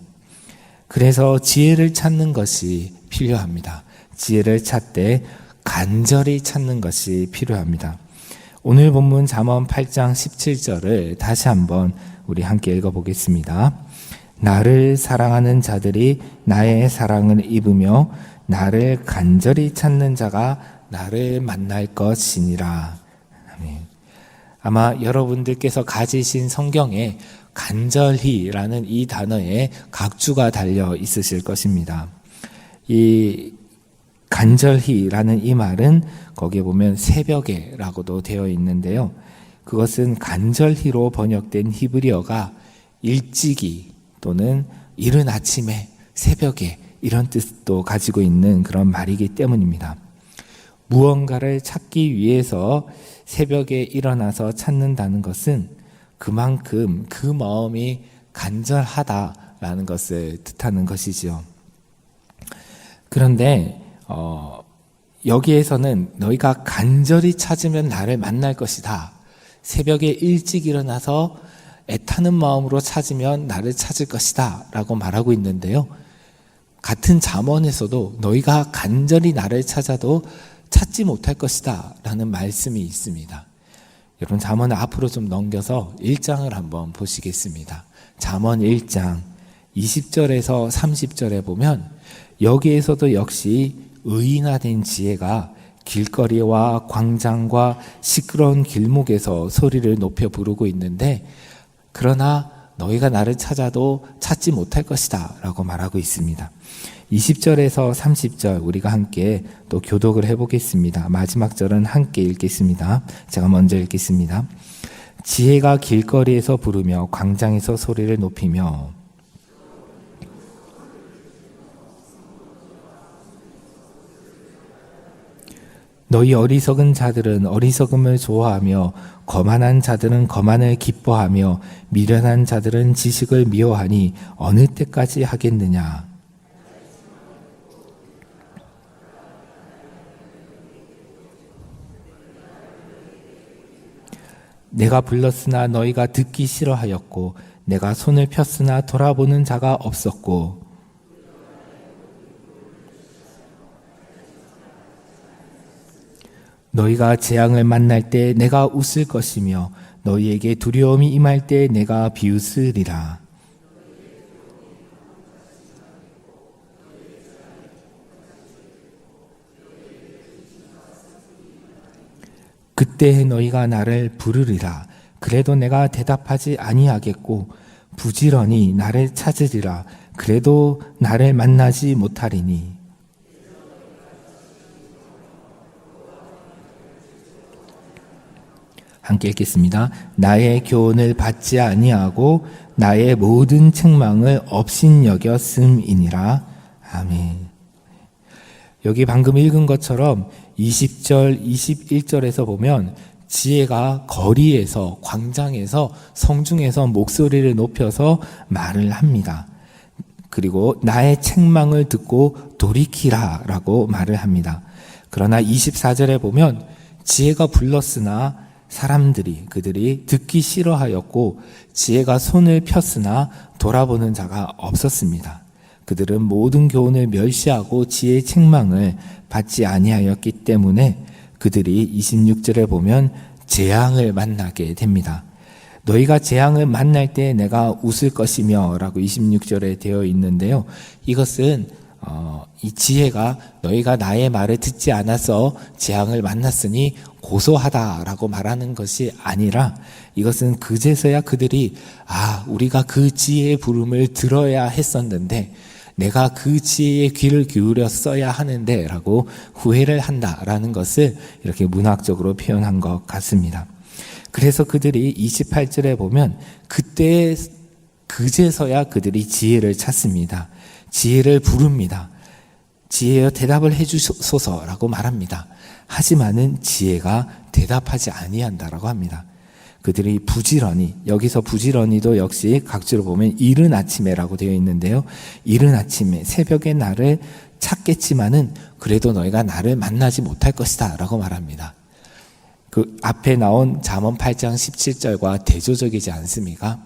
그래서 지혜를 찾는 것이 필요합니다. 지혜를 찾되 간절히 찾는 것이 필요합니다. 오늘 본문 잠언 8장 17절을 다시 한번 우리 함께 읽어보겠습니다. 나를 사랑하는 자들이 나의 사랑을 입으며 나를 간절히 찾는 자가 나를 만날 것이니라. 아멘. 아마 여러분들께서 가지신 성경에 간절히라는 이 단어에 각주가 달려 있으실 것입니다. 이 간절히라는 이 말은 거기에 보면 새벽에라고도 되어 있는데요. 그것은 간절히로 번역된 히브리어가 일찍이 또는 이른 아침에, 새벽에 이런 뜻도 가지고 있는 그런 말이기 때문입니다. 무언가를 찾기 위해서 새벽에 일어나서 찾는다는 것은 그만큼 그 마음이 간절하다라는 것을 뜻하는 것이지요. 그런데 여기에서는 너희가 간절히 찾으면 나를 만날 것이다. 새벽에 일찍 일어나서 애타는 마음으로 찾으면 나를 찾을 것이다 라고 말하고 있는데요. 같은 잠언에서도 너희가 간절히 나를 찾아도 찾지 못할 것이다 라는 말씀이 있습니다. 여러분, 잠언을 앞으로 좀 넘겨서 1장을 한번 보시겠습니다. 잠언 1장 20절에서 30절에 보면 여기에서도 역시 의인화된 지혜가 길거리와 광장과 시끄러운 길목에서 소리를 높여 부르고 있는데, 그러나 너희가 나를 찾아도 찾지 못할 것이다 라고 말하고 있습니다. 20절에서 30절 우리가 함께 또 교독을 해보겠습니다. 마지막 절은 함께 읽겠습니다. 제가 먼저 읽겠습니다. 지혜가 길거리에서 부르며 광장에서 소리를 높이며 너희 어리석은 자들은 어리석음을 좋아하며 거만한 자들은 거만을 기뻐하며 미련한 자들은 지식을 미워하니 어느 때까지 하겠느냐. 내가 불렀으나 너희가 듣기 싫어하였고 내가 손을 폈으나 돌아보는 자가 없었고 너희가 재앙을 만날 때 내가 웃을 것이며 너희에게 두려움이 임할 때 내가 비웃으리라. 그때 너희가 나를 부르리라. 그래도 내가 대답하지 아니하겠고 부지런히 나를 찾으리라. 그래도 나를 만나지 못하리니. 함께 읽겠습니다. 나의 교훈을 받지 아니하고 나의 모든 책망을 업신여겼음이니라. 아멘. 여기 방금 읽은 것처럼 20절, 21절에서 보면 지혜가 거리에서, 광장에서, 성중에서 목소리를 높여서 말을 합니다. 그리고 나의 책망을 듣고 돌이키라 라고 말을 합니다. 그러나 24절에 보면 지혜가 불렀으나 그들이 듣기 싫어하였고 지혜가 손을 폈으나 돌아보는 자가 없었습니다. 그들은 모든 교훈을 멸시하고 지혜의 책망을 받지 아니하였기 때문에 그들이 26절에 보면 재앙을 만나게 됩니다. 너희가 재앙을 만날 때 내가 웃을 것이며 라고 26절에 되어 있는데요. 이것은 이 지혜가 너희가 나의 말을 듣지 않아서 재앙을 만났으니 고소하다라고 말하는 것이 아니라 이것은 그제서야 그들이 우리가 그 지혜의 부름을 들어야 했었는데 내가 그 지혜에 귀를 기울였어야 하는데 라고 후회를 한다라는 것을 이렇게 문학적으로 표현한 것 같습니다. 그래서 그들이 28절에 보면 그때 그제서야 그들이 지혜를 찾습니다. 지혜를 부릅니다. 지혜여 대답을 해주소서라고 말합니다. 하지만은 지혜가 대답하지 아니한다라고 합니다. 그들이 부지런히, 여기서 부지런히도 역시 각주로 보면 이른 아침에라고 되어 있는데요. 이른 아침에 새벽에 나를 찾겠지만은 그래도 너희가 나를 만나지 못할 것이다 라고 말합니다. 그 앞에 나온 잠언 8장 17절과 대조적이지 않습니까?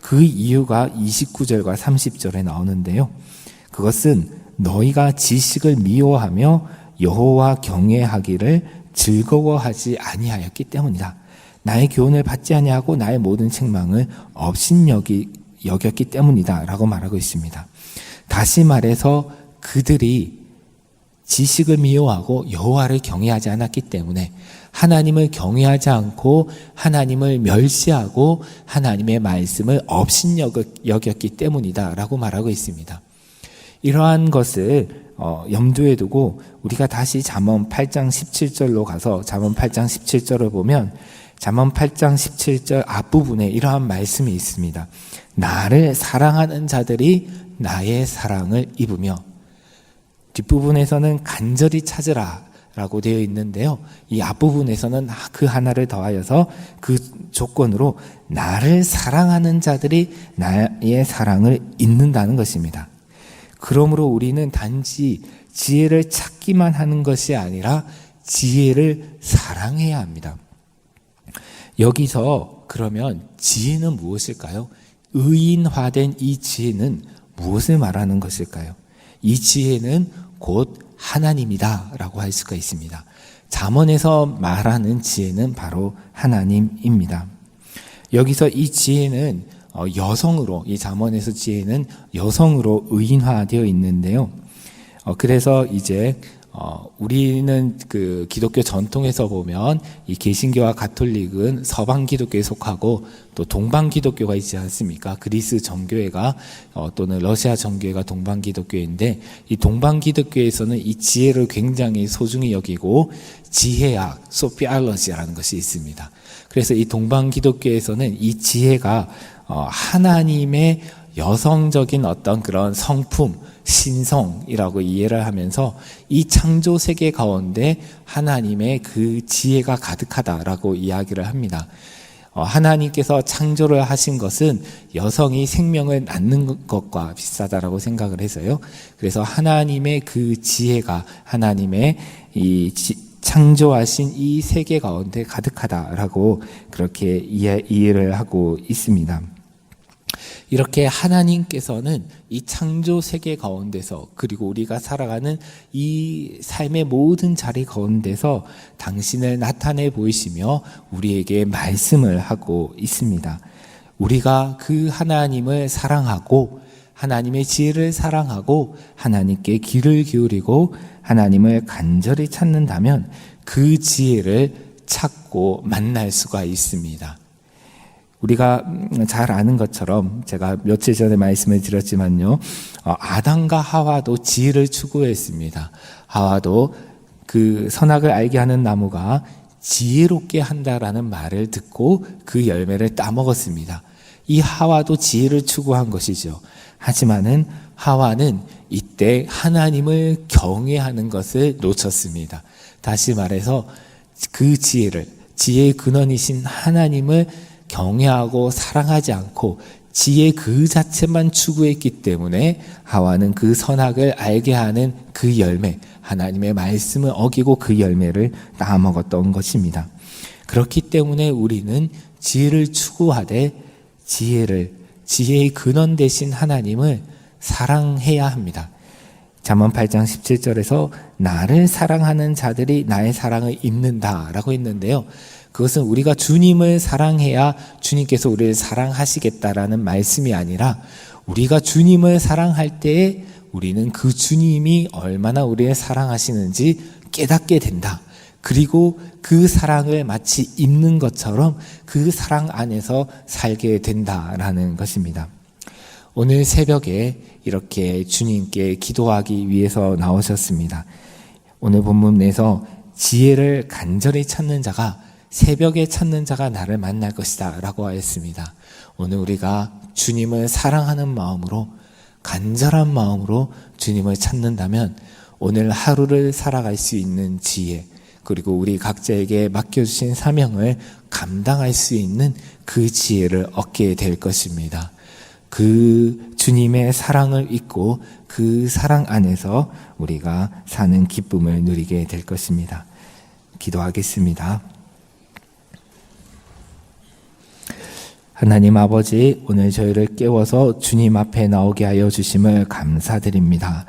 그 이유가 29절과 30절에 나오는데요. 그것은 너희가 지식을 미워하며 여호와 경외하기를 즐거워하지 아니하였기 때문이다. 나의 교훈을 받지 아니하고 나의 모든 책망을 업신여겼기 때문이다 라고 말하고 있습니다. 다시 말해서 그들이 지식을 미워하고 여호와를 경외하지 않았기 때문에 하나님을 경외하지 않고 하나님을 멸시하고 하나님의 말씀을 업신여겼기 때문이다 라고 말하고 있습니다. 이러한 것을 염두에 두고 우리가 다시 잠언 8장 17절로 가서 잠언 8장 17절을 보면 잠언 8장 17절 앞부분에 이러한 말씀이 있습니다. 나를 사랑하는 자들이 나의 사랑을 입으며, 뒷부분에서는 간절히 찾으라 라고 되어 있는데요. 이 앞부분에서는 그 하나를 더하여서 그 조건으로 나를 사랑하는 자들이 나의 사랑을 입는다는 것입니다. 그러므로 우리는 단지 지혜를 찾기만 하는 것이 아니라 지혜를 사랑해야 합니다. 여기서 그러면 지혜는 무엇일까요? 의인화된 이 지혜는 무엇을 말하는 것일까요? 이 지혜는 곧 하나님이다 라고 할 수가 있습니다. 잠언에서 말하는 지혜는 바로 하나님입니다. 여기서 이 지혜는 여성으로, 이 잠언에서 지혜는 여성으로 의인화되어 있는데요. 그래서 이제 우리는 그 기독교 전통에서 보면 이 개신교와 가톨릭은 서방 기독교에 속하고 또 동방 기독교가 있지 않습니까? 그리스 정교회가 또는 러시아 정교회가 동방 기독교인데, 이 동방 기독교에서는 이 지혜를 굉장히 소중히 여기고 지혜학, 소피알러지라는 것이 있습니다. 그래서 이 동방 기독교에서는 이 지혜가 하나님의 여성적인 어떤 그런 성품, 신성이라고 이해를 하면서 이 창조 세계 가운데 하나님의 그 지혜가 가득하다라고 이야기를 합니다. 하나님께서 창조를 하신 것은 여성이 생명을 낳는 것과 비슷하다라고 생각을 해서요. 그래서 하나님의 그 지혜가 하나님의 창조하신 이 세계 가운데 가득하다라고 그렇게 이해를 하고 있습니다. 이렇게 하나님께서는 이 창조 세계 가운데서, 그리고 우리가 살아가는 이 삶의 모든 자리 가운데서 당신을 나타내 보이시며 우리에게 말씀을 하고 있습니다. 우리가 그 하나님을 사랑하고 하나님의 지혜를 사랑하고 하나님께 귀를 기울이고 하나님을 간절히 찾는다면 그 지혜를 찾고 만날 수가 있습니다. 우리가 잘 아는 것처럼 제가 며칠 전에 말씀을 드렸지만요, 아담과 하와도 지혜를 추구했습니다. 하와도 그 선악을 알게 하는 나무가 지혜롭게 한다라는 말을 듣고 그 열매를 따먹었습니다. 이 하와도 지혜를 추구한 것이죠. 하지만은 하와는 이때 하나님을 경외하는 것을 놓쳤습니다. 다시 말해서 그 지혜의 근원이신 하나님을 경외하고 사랑하지 않고 지혜 그 자체만 추구했기 때문에 하와는 그 선악을 알게 하는 그 열매, 하나님의 말씀을 어기고 그 열매를 따먹었던 것입니다. 그렇기 때문에 우리는 지혜를 추구하되 지혜의 근원 되신 하나님을 사랑해야 합니다. 잠언 8장 17절에서 나를 사랑하는 자들이 나의 사랑을 입는다라고 했는데요. 그것은 우리가 주님을 사랑해야 주님께서 우리를 사랑하시겠다라는 말씀이 아니라, 우리가 주님을 사랑할 때에 우리는 그 주님이 얼마나 우리를 사랑하시는지 깨닫게 된다. 그리고 그 사랑을 마치 입는 것처럼 그 사랑 안에서 살게 된다라는 것입니다. 오늘 새벽에 이렇게 주님께 기도하기 위해서 나오셨습니다. 오늘 본문에서 지혜를 간절히 찾는 자가 새벽에 찾는 자가 나를 만날 것이다 라고 하였습니다. 오늘 우리가 주님을 사랑하는 마음으로 간절한 마음으로 주님을 찾는다면 오늘 하루를 살아갈 수 있는 지혜, 그리고 우리 각자에게 맡겨주신 사명을 감당할 수 있는 그 지혜를 얻게 될 것입니다. 그 주님의 사랑을 잊고 그 사랑 안에서 우리가 사는 기쁨을 누리게 될 것입니다. 기도하겠습니다. 하나님 아버지, 오늘 저희를 깨워서 주님 앞에 나오게 하여 주심을 감사드립니다.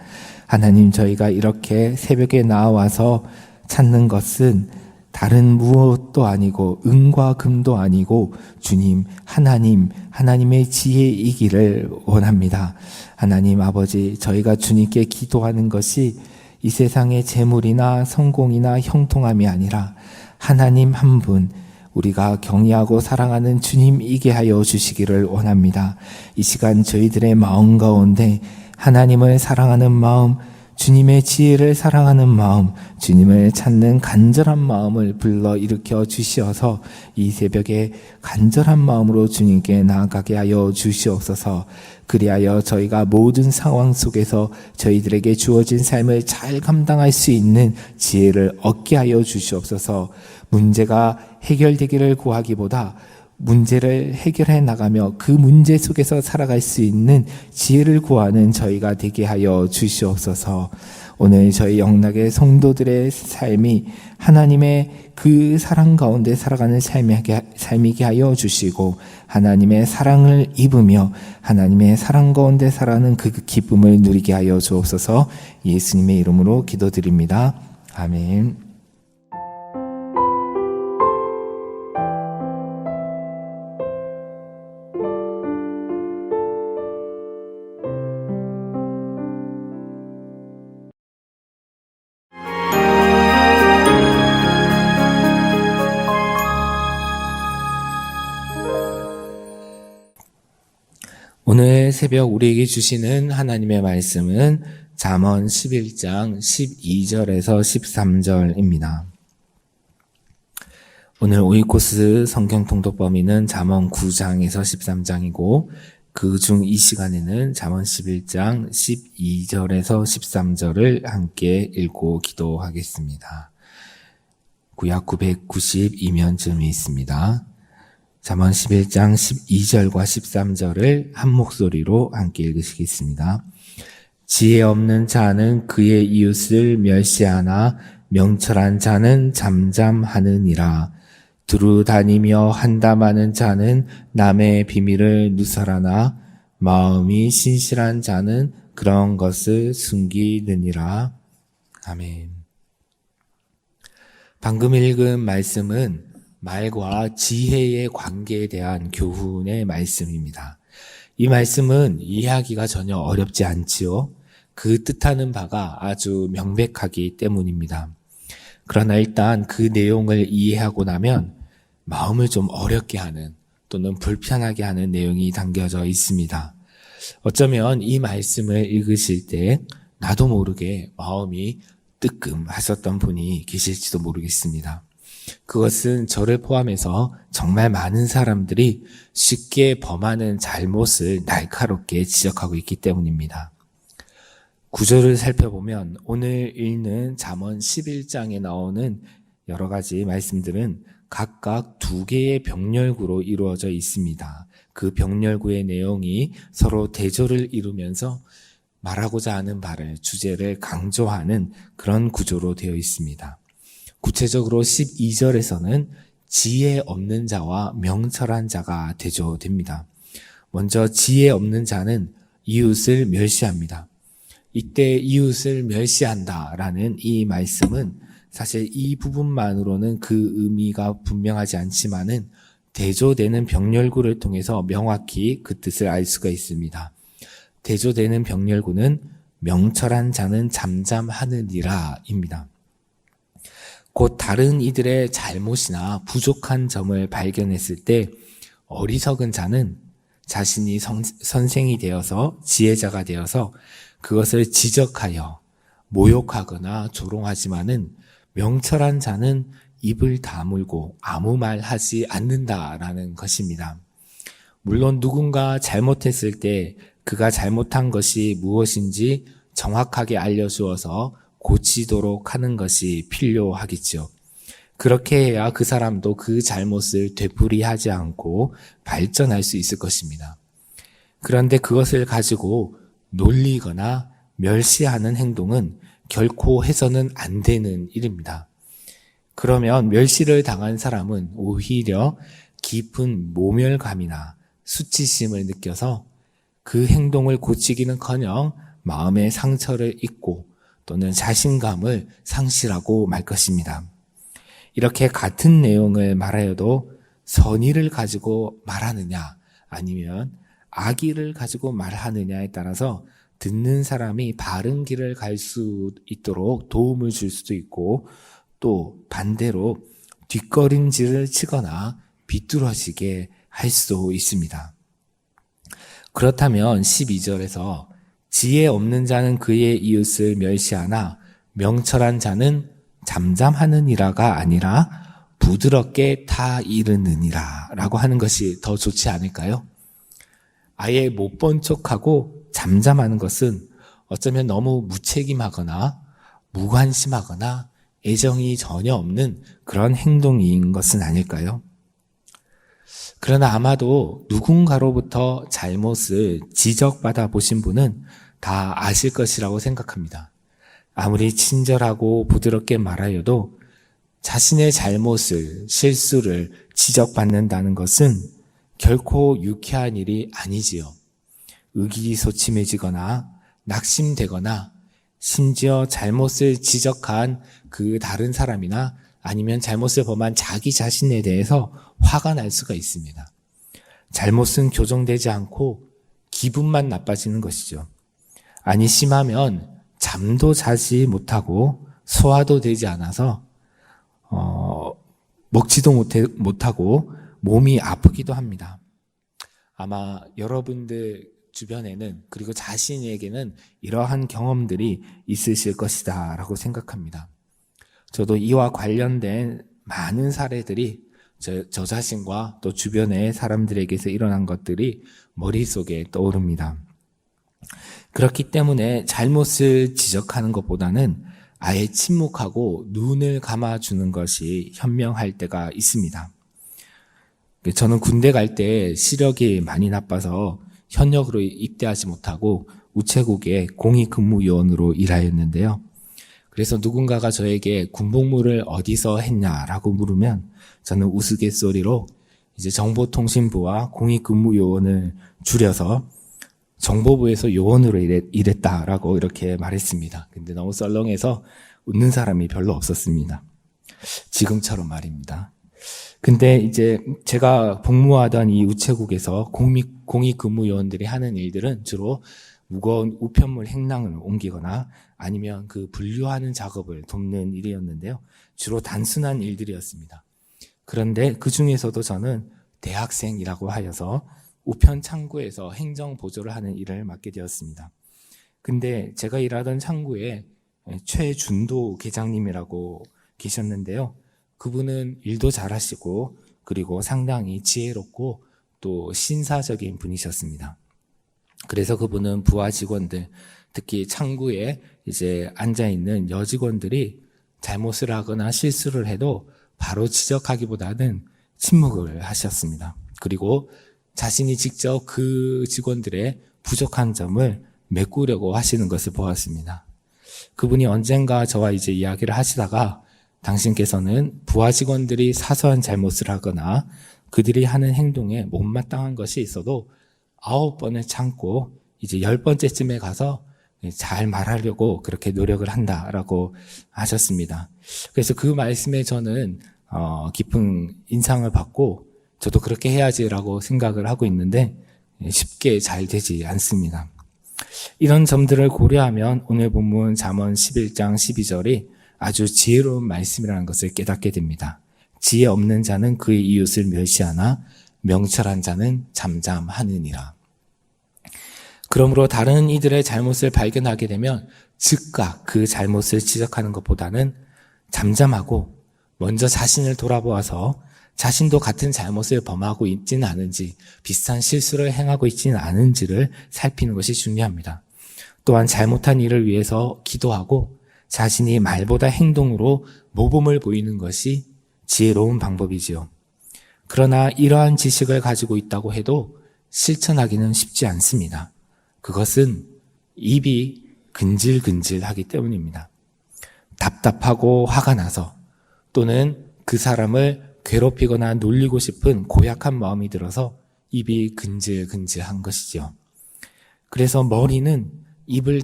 하나님, 저희가 이렇게 새벽에 나와서 찾는 것은 다른 무엇도 아니고 은과 금도 아니고 주님, 하나님의 지혜이기를 원합니다. 하나님 아버지, 저희가 주님께 기도하는 것이 이 세상의 재물이나 성공이나 형통함이 아니라 하나님 한 분, 우리가 경외하고 사랑하는 주님이게 하여 주시기를 원합니다. 이 시간 저희들의 마음 가운데 하나님을 사랑하는 마음, 주님의 지혜를 사랑하는 마음, 주님을 찾는 간절한 마음을 불러 일으켜 주시어서 이 새벽에 간절한 마음으로 주님께 나아가게 하여 주시옵소서. 그리하여 저희가 모든 상황 속에서 저희들에게 주어진 삶을 잘 감당할 수 있는 지혜를 얻게 하여 주시옵소서. 문제가 해결되기를 구하기보다 문제를 해결해 나가며 그 문제 속에서 살아갈 수 있는 지혜를 구하는 저희가 되게 하여 주시옵소서. 오늘 저희 영락의 성도들의 삶이 하나님의 그 사랑 가운데 살아가는 삶이게 하여 주시고 하나님의 사랑을 입으며 하나님의 사랑 가운데 살아가는 그 기쁨을 누리게 하여 주옵소서. 예수님의 이름으로 기도드립니다. 아멘. 오늘 새벽 우리에게 주시는 하나님의 말씀은 잠언 11장 12절에서 13절입니다. 오늘 오이코스 성경 통독 범위는 잠언 9장에서 13장이고 그 중 이 시간에는 잠언 11장 12절에서 13절을 함께 읽고 기도하겠습니다. 구약 992면쯤에 있습니다. 잠언 11장 12절과 13절을 한 목소리로 함께 읽으시겠습니다. 지혜 없는 자는 그의 이웃을 멸시하나 명철한 자는 잠잠하느니라. 두루 다니며 한담하는 자는 남의 비밀을 누설하나 마음이 신실한 자는 그런 것을 숨기느니라. 아멘. 방금 읽은 말씀은 말과 지혜의 관계에 대한 교훈의 말씀입니다. 이 말씀은 이해하기가 전혀 어렵지 않지요. 그 뜻하는 바가 아주 명백하기 때문입니다. 그러나 일단 그 내용을 이해하고 나면 마음을 좀 어렵게 하는 또는 불편하게 하는 내용이 담겨져 있습니다. 어쩌면 이 말씀을 읽으실 때 나도 모르게 마음이 뜨끔하셨던 분이 계실지도 모르겠습니다. 그것은 저를 포함해서 정말 많은 사람들이 쉽게 범하는 잘못을 날카롭게 지적하고 있기 때문입니다. 구절을 살펴보면 오늘 읽는 잠언 11장에 나오는 여러 가지 말씀들은 각각 두 개의 병렬구로 이루어져 있습니다. 그 병렬구의 내용이 서로 대조를 이루면서 말하고자 하는 바를, 주제를 강조하는 그런 구조로 되어 있습니다. 구체적으로 12절에서는 지혜 없는 자와 명철한 자가 대조됩니다. 먼저 지혜 없는 자는 이웃을 멸시합니다. 이때 이웃을 멸시한다라는 이 말씀은 사실 이 부분만으로는 그 의미가 분명하지 않지만은 대조되는 병렬구를 통해서 명확히 그 뜻을 알 수가 있습니다. 대조되는 병렬구는 명철한 자는 잠잠하느니라입니다. 곧 다른 이들의 잘못이나 부족한 점을 발견했을 때 어리석은 자는 자신이 선생이 되어서 지혜자가 되어서 그것을 지적하여 모욕하거나 조롱하지만은 명철한 자는 입을 다물고 아무 말 하지 않는다라는 것입니다. 물론 누군가 잘못했을 때 그가 잘못한 것이 무엇인지 정확하게 알려주어서 고치도록 하는 것이 필요하겠죠. 그렇게 해야 그 사람도 그 잘못을 되풀이하지 않고 발전할 수 있을 것입니다. 그런데 그것을 가지고 놀리거나 멸시하는 행동은 결코 해서는 안 되는 일입니다. 그러면 멸시를 당한 사람은 오히려 깊은 모멸감이나 수치심을 느껴서 그 행동을 고치기는커녕 마음의 상처를 입고 또는 자신감을 상실하고 말 것입니다. 이렇게 같은 내용을 말하여도 선의를 가지고 말하느냐 아니면 악의를 가지고 말하느냐에 따라서 듣는 사람이 바른 길을 갈 수 있도록 도움을 줄 수도 있고 또 반대로 뒷걸음질을 치거나 비뚤어지게 할 수 있습니다. 그렇다면 12절에서 지혜 없는 자는 그의 이웃을 멸시하나 명철한 자는 잠잠하느니라가 아니라 부드럽게 다 이르느니라 라고 하는 것이 더 좋지 않을까요? 아예 못 본 척하고 잠잠하는 것은 어쩌면 너무 무책임하거나 무관심하거나 애정이 전혀 없는 그런 행동인 것은 아닐까요? 그러나 아마도 누군가로부터 잘못을 지적받아 보신 분은 다 아실 것이라고 생각합니다. 아무리 친절하고 부드럽게 말하여도 자신의 잘못을, 실수를 지적받는다는 것은 결코 유쾌한 일이 아니지요. 의기소침해지거나 낙심되거나 심지어 잘못을 지적한 그 다른 사람이나 아니면 잘못을 범한 자기 자신에 대해서 화가 날 수가 있습니다. 잘못은 교정되지 않고 기분만 나빠지는 것이죠. 아니 심하면 잠도 자지 못하고 소화도 되지 않아서 먹지도 못하고 몸이 아프기도 합니다. 아마 여러분들 주변에는 그리고 자신에게는 이러한 경험들이 있으실 것이다 라고 생각합니다. 저도 이와 관련된 많은 사례들이 저 자신과 또 주변의 사람들에게서 일어난 것들이 머릿속에 떠오릅니다. 그렇기 때문에 잘못을 지적하는 것보다는 아예 침묵하고 눈을 감아주는 것이 현명할 때가 있습니다. 저는 군대 갈 때 시력이 많이 나빠서 현역으로 입대하지 못하고 우체국에 공익근무요원으로 일하였는데요. 그래서 누군가가 저에게 군복무를 어디서 했냐라고 물으면 저는 우스갯소리로 이제 정보통신부와 공익근무요원을 줄여서 정보부에서 요원으로 일했다라고 이렇게 말했습니다. 근데 너무 썰렁해서 웃는 사람이 별로 없었습니다. 지금처럼 말입니다. 근데 이제 제가 복무하던 이 우체국에서 공익근무요원들이 하는 일들은 주로 무거운 우편물 행랑을 옮기거나 아니면 그 분류하는 작업을 돕는 일이었는데요. 주로 단순한 일들이었습니다. 그런데 그 중에서도 저는 대학생이라고 하여서 우편 창구에서 행정 보조를 하는 일을 맡게 되었습니다. 근데 제가 일하던 창구에 최준도 계장님이라고 계셨는데요. 그분은 일도 잘하시고 그리고 상당히 지혜롭고 또 신사적인 분이셨습니다. 그래서 그분은 부하 직원들, 특히 창구에 이제 앉아있는 여직원들이 잘못을 하거나 실수를 해도 바로 지적하기보다는 침묵을 하셨습니다. 그리고 자신이 직접 그 직원들의 부족한 점을 메꾸려고 하시는 것을 보았습니다. 그분이 언젠가 저와 이제 이야기를 하시다가 당신께서는 부하 직원들이 사소한 잘못을 하거나 그들이 하는 행동에 못마땅한 것이 있어도 9번을 참고 이제 10번째쯤에 가서 잘 말하려고 그렇게 노력을 한다라고 하셨습니다. 그래서 그 말씀에 저는 깊은 인상을 받고 저도 그렇게 해야지라고 생각을 하고 있는데 쉽게 잘 되지 않습니다. 이런 점들을 고려하면 오늘 본문 잠언 11장 12절이 아주 지혜로운 말씀이라는 것을 깨닫게 됩니다. 지혜 없는 자는 그의 이웃을 멸시하나 명철한 자는 잠잠하느니라. 그러므로 다른 이들의 잘못을 발견하게 되면 즉각 그 잘못을 지적하는 것보다는 잠잠하고 먼저 자신을 돌아보아서 자신도 같은 잘못을 범하고 있지는 않은지, 비슷한 실수를 행하고 있지는 않은지를 살피는 것이 중요합니다. 또한 잘못한 일을 위해서 기도하고 자신이 말보다 행동으로 모범을 보이는 것이 지혜로운 방법이지요. 그러나 이러한 지식을 가지고 있다고 해도 실천하기는 쉽지 않습니다. 그것은 입이 근질근질하기 때문입니다. 답답하고 화가 나서 또는 그 사람을 괴롭히거나 놀리고 싶은 고약한 마음이 들어서 입이 근질근질한 것이지요. 그래서 머리는 입을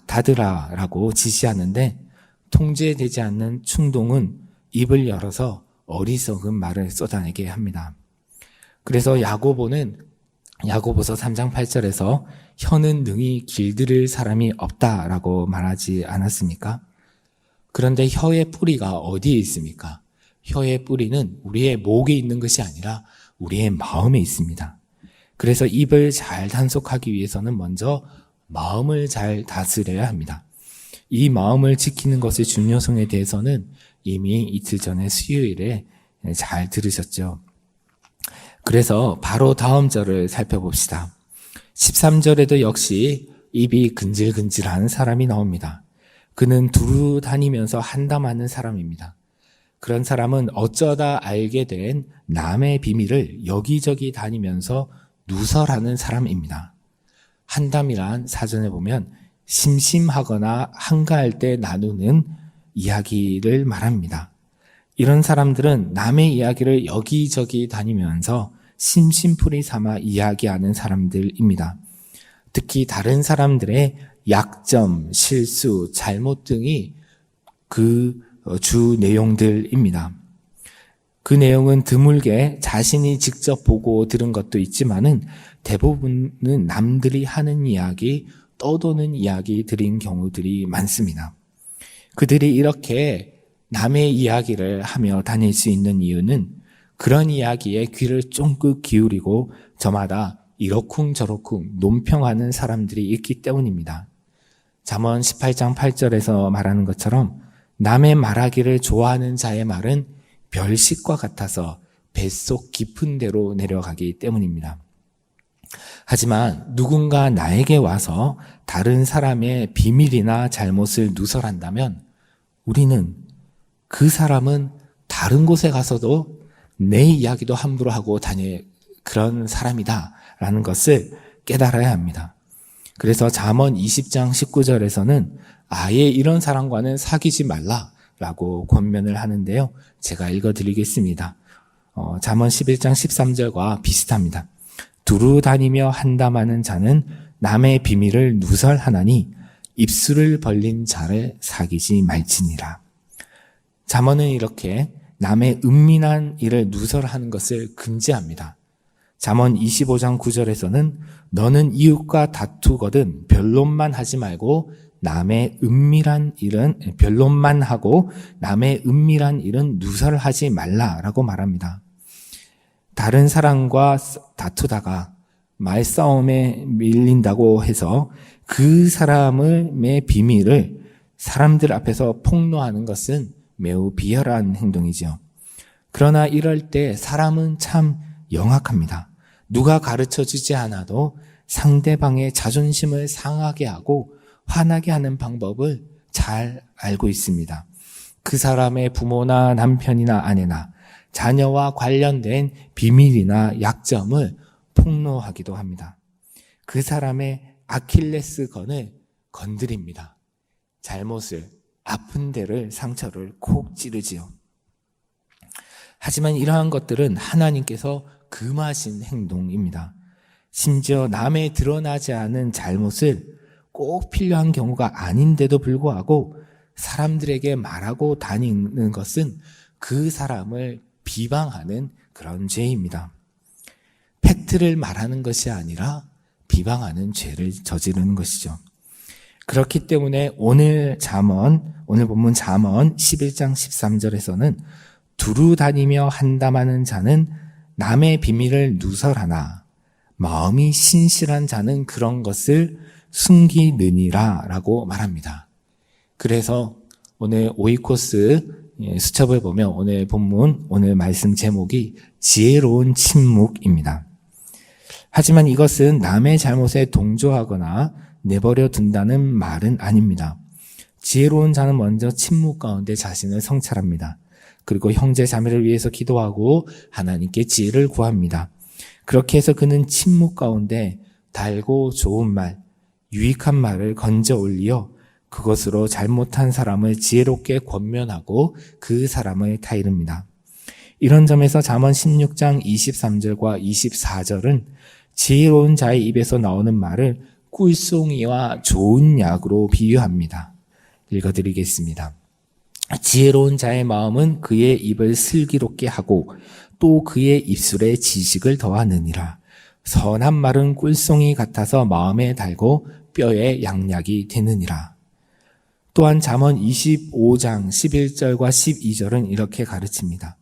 닫으라라고 지시하는데 통제되지 않는 충동은 입을 열어서 어리석은 말을 쏟아내게 합니다. 그래서 야고보서 3장 8절에서 혀는 능히 길들일 사람이 없다라고 말하지 않았습니까? 그런데 혀의 뿌리가 어디에 있습니까? 혀의 뿌리는 우리의 목에 있는 것이 아니라 우리의 마음에 있습니다. 그래서 입을 잘 단속하기 위해서는 먼저 마음을 잘 다스려야 합니다. 이 마음을 지키는 것의 중요성에 대해서는 이미 이틀 전에 수요일에 잘 들으셨죠. 그래서 바로 다음 절을 살펴봅시다. 13절에도 역시 입이 근질근질한 사람이 나옵니다. 그는 두루 다니면서 한담하는 사람입니다. 그런 사람은 어쩌다 알게 된 남의 비밀을 여기저기 다니면서 누설하는 사람입니다. 한담이란 사전에 보면 심심하거나 한가할 때 나누는 이야기를 말합니다. 이런 사람들은 남의 이야기를 여기저기 다니면서 심심풀이 삼아 이야기하는 사람들입니다. 특히 다른 사람들의 약점, 실수, 잘못 등이 그 주 내용들입니다. 그 내용은 드물게 자신이 직접 보고 들은 것도 있지만은 대부분은 남들이 하는 이야기, 떠도는 이야기들인 경우들이 많습니다. 그들이 이렇게 남의 이야기를 하며 다닐 수 있는 이유는 그런 이야기에 귀를 쫑긋 기울이고 저마다 이러쿵저러쿵 논평하는 사람들이 있기 때문입니다. 잠언 18장 8절에서 말하는 것처럼 남의 말하기를 좋아하는 자의 말은 별식과 같아서 뱃속 깊은 데로 내려가기 때문입니다. 하지만 누군가 나에게 와서 다른 사람의 비밀이나 잘못을 누설한다면 우리는 그 사람은 다른 곳에 가서도 내 이야기도 함부로 하고 다닐 그런 사람이다라는 것을 깨달아야 합니다. 그래서 잠언 20장 19절에서는 아예 이런 사람과는 사귀지 말라라고 권면을 하는데요. 제가 읽어드리겠습니다. 잠언 11장 13절과 비슷합니다. 두루 다니며 한담하는 자는 남의 비밀을 누설하나니 입술을 벌린 자를 사귀지 말지니라. 잠언은 이렇게 남의 은밀한 일을 누설하는 것을 금지합니다. 잠언 25장 9절에서는 너는 이웃과 다투거든 변론만 하지 말고 변론만 하고 남의 은밀한 일은 누설하지 말라라고 말합니다. 다른 사람과 다투다가 말싸움에 밀린다고 해서 그 사람의 비밀을 사람들 앞에서 폭로하는 것은 매우 비열한 행동이죠. 그러나 이럴 때 사람은 참 영악합니다. 누가 가르쳐주지 않아도 상대방의 자존심을 상하게 하고 화나게 하는 방법을 잘 알고 있습니다. 그 사람의 부모나 남편이나 아내나 자녀와 관련된 비밀이나 약점을 폭로하기도 합니다. 그 사람의 아킬레스건을 건드립니다. 잘못을, 아픈 데를, 상처를 콕 찌르지요. 하지만 이러한 것들은 하나님께서 금하신 행동입니다. 심지어 남의 드러나지 않은 잘못을 꼭 필요한 경우가 아닌데도 불구하고 사람들에게 말하고 다니는 것은 그 사람을 비방하는 그런 죄입니다. 팩트를 말하는 것이 아니라 비방하는 죄를 저지르는 것이죠. 그렇기 때문에 오늘 본문 잠언 11장 13절에서는 두루 다니며 한담하는 자는 남의 비밀을 누설하나 마음이 신실한 자는 그런 것을 숨기느니라 라고 말합니다. 그래서 오늘 오이코스 수첩을 보면 오늘 본문, 오늘 말씀 제목이 지혜로운 침묵입니다. 하지만 이것은 남의 잘못에 동조하거나 내버려 둔다는 말은 아닙니다. 지혜로운 자는 먼저 침묵 가운데 자신을 성찰합니다. 그리고 형제 자매를 위해서 기도하고 하나님께 지혜를 구합니다. 그렇게 해서 그는 침묵 가운데 달고 좋은 말, 유익한 말을 건져 올리어 그것으로 잘못한 사람을 지혜롭게 권면하고 그 사람을 타이릅니다. 이런 점에서 잠언 16장 23절과 24절은 지혜로운 자의 입에서 나오는 말을 꿀송이와 좋은 약으로 비유합니다. 읽어드리겠습니다. 지혜로운 자의 마음은 그의 입을 슬기롭게 하고 또 그의 입술에 지식을 더하느니라. 선한 말은 꿀송이 같아서 마음에 달고 뼈에 양약이 되느니라. 또한 잠언 25장 11절과 12절은 이렇게 가르칩니다.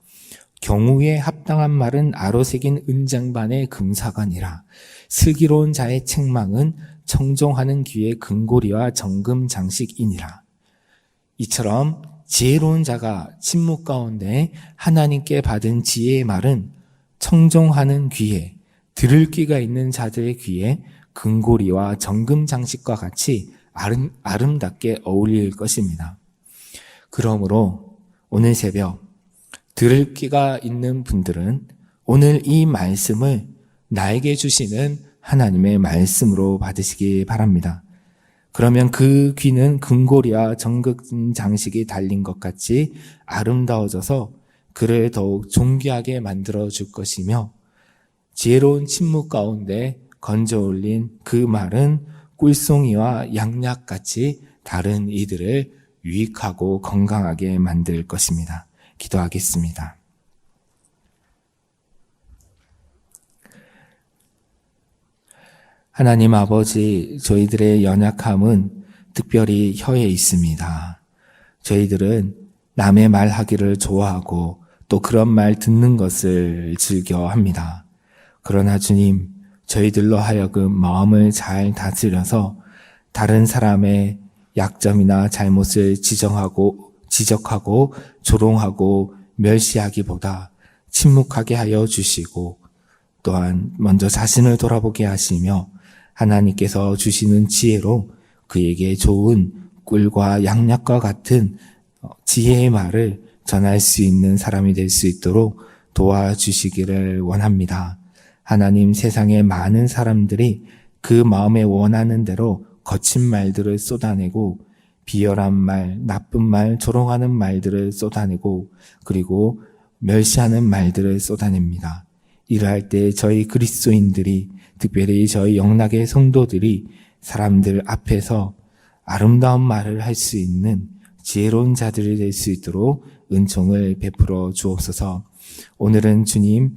경우에 합당한 말은 아로새긴 은장반의 금사관이라. 슬기로운 자의 책망은 청종하는 귀의 금고리와 정금 장식이니라. 이처럼 지혜로운 자가 침묵 가운데 하나님께 받은 지혜의 말은 청종하는 귀에, 들을 귀가 있는 자들의 귀에 금고리와 정금 장식과 같이 아름답게 어울릴 것입니다. 그러므로 오늘 새벽 들을 귀가 있는 분들은 오늘 이 말씀을 나에게 주시는 하나님의 말씀으로 받으시기 바랍니다. 그러면 그 귀는 금고리와 정금 장식이 달린 것 같이 아름다워져서 그를 더욱 존귀하게 만들어 줄 것이며 지혜로운 침묵 가운데 건져 올린 그 말은 꿀송이와 양약같이 다른 이들을 유익하고 건강하게 만들 것입니다. 기도하겠습니다. 하나님 아버지, 저희들의 연약함은 특별히 혀에 있습니다. 저희들은 남의 말하기를 좋아하고 또 그런 말 듣는 것을 즐겨합니다. 그러나 주님, 저희들로 하여금 마음을 잘 다스려서 다른 사람의 약점이나 잘못을 지적하고 조롱하고 멸시하기보다 침묵하게 하여 주시고 또한 먼저 자신을 돌아보게 하시며 하나님께서 주시는 지혜로 그에게 좋은 꿀과 양약과 같은 지혜의 말을 전할 수 있는 사람이 될 수 있도록 도와주시기를 원합니다. 하나님, 세상의 많은 사람들이 그 마음에 원하는 대로 거친 말들을 쏟아내고 비열한 말, 나쁜 말, 조롱하는 말들을 쏟아내고 그리고 멸시하는 말들을 쏟아냅니다. 이러할 때 저희 그리스도인들이, 특별히 저희 영락의 성도들이 사람들 앞에서 아름다운 말을 할 수 있는 지혜로운 자들이 될 수 있도록 은총을 베풀어 주옵소서. 오늘은 주님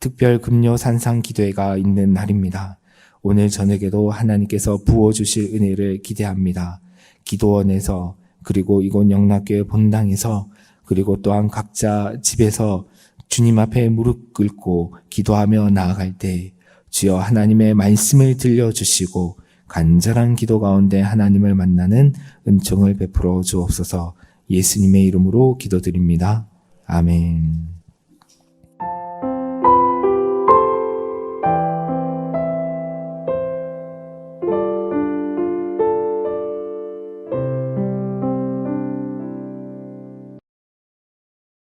특별 금요 산상 기도회가 있는 날입니다. 오늘 저녁에도 하나님께서 부어주실 은혜를 기대합니다. 기도원에서, 그리고 이곳 영락교회 본당에서, 그리고 또한 각자 집에서 주님 앞에 무릎 꿇고 기도하며 나아갈 때 주여 하나님의 말씀을 들려주시고 간절한 기도 가운데 하나님을 만나는 은총을 베풀어 주옵소서. 예수님의 이름으로 기도드립니다. 아멘.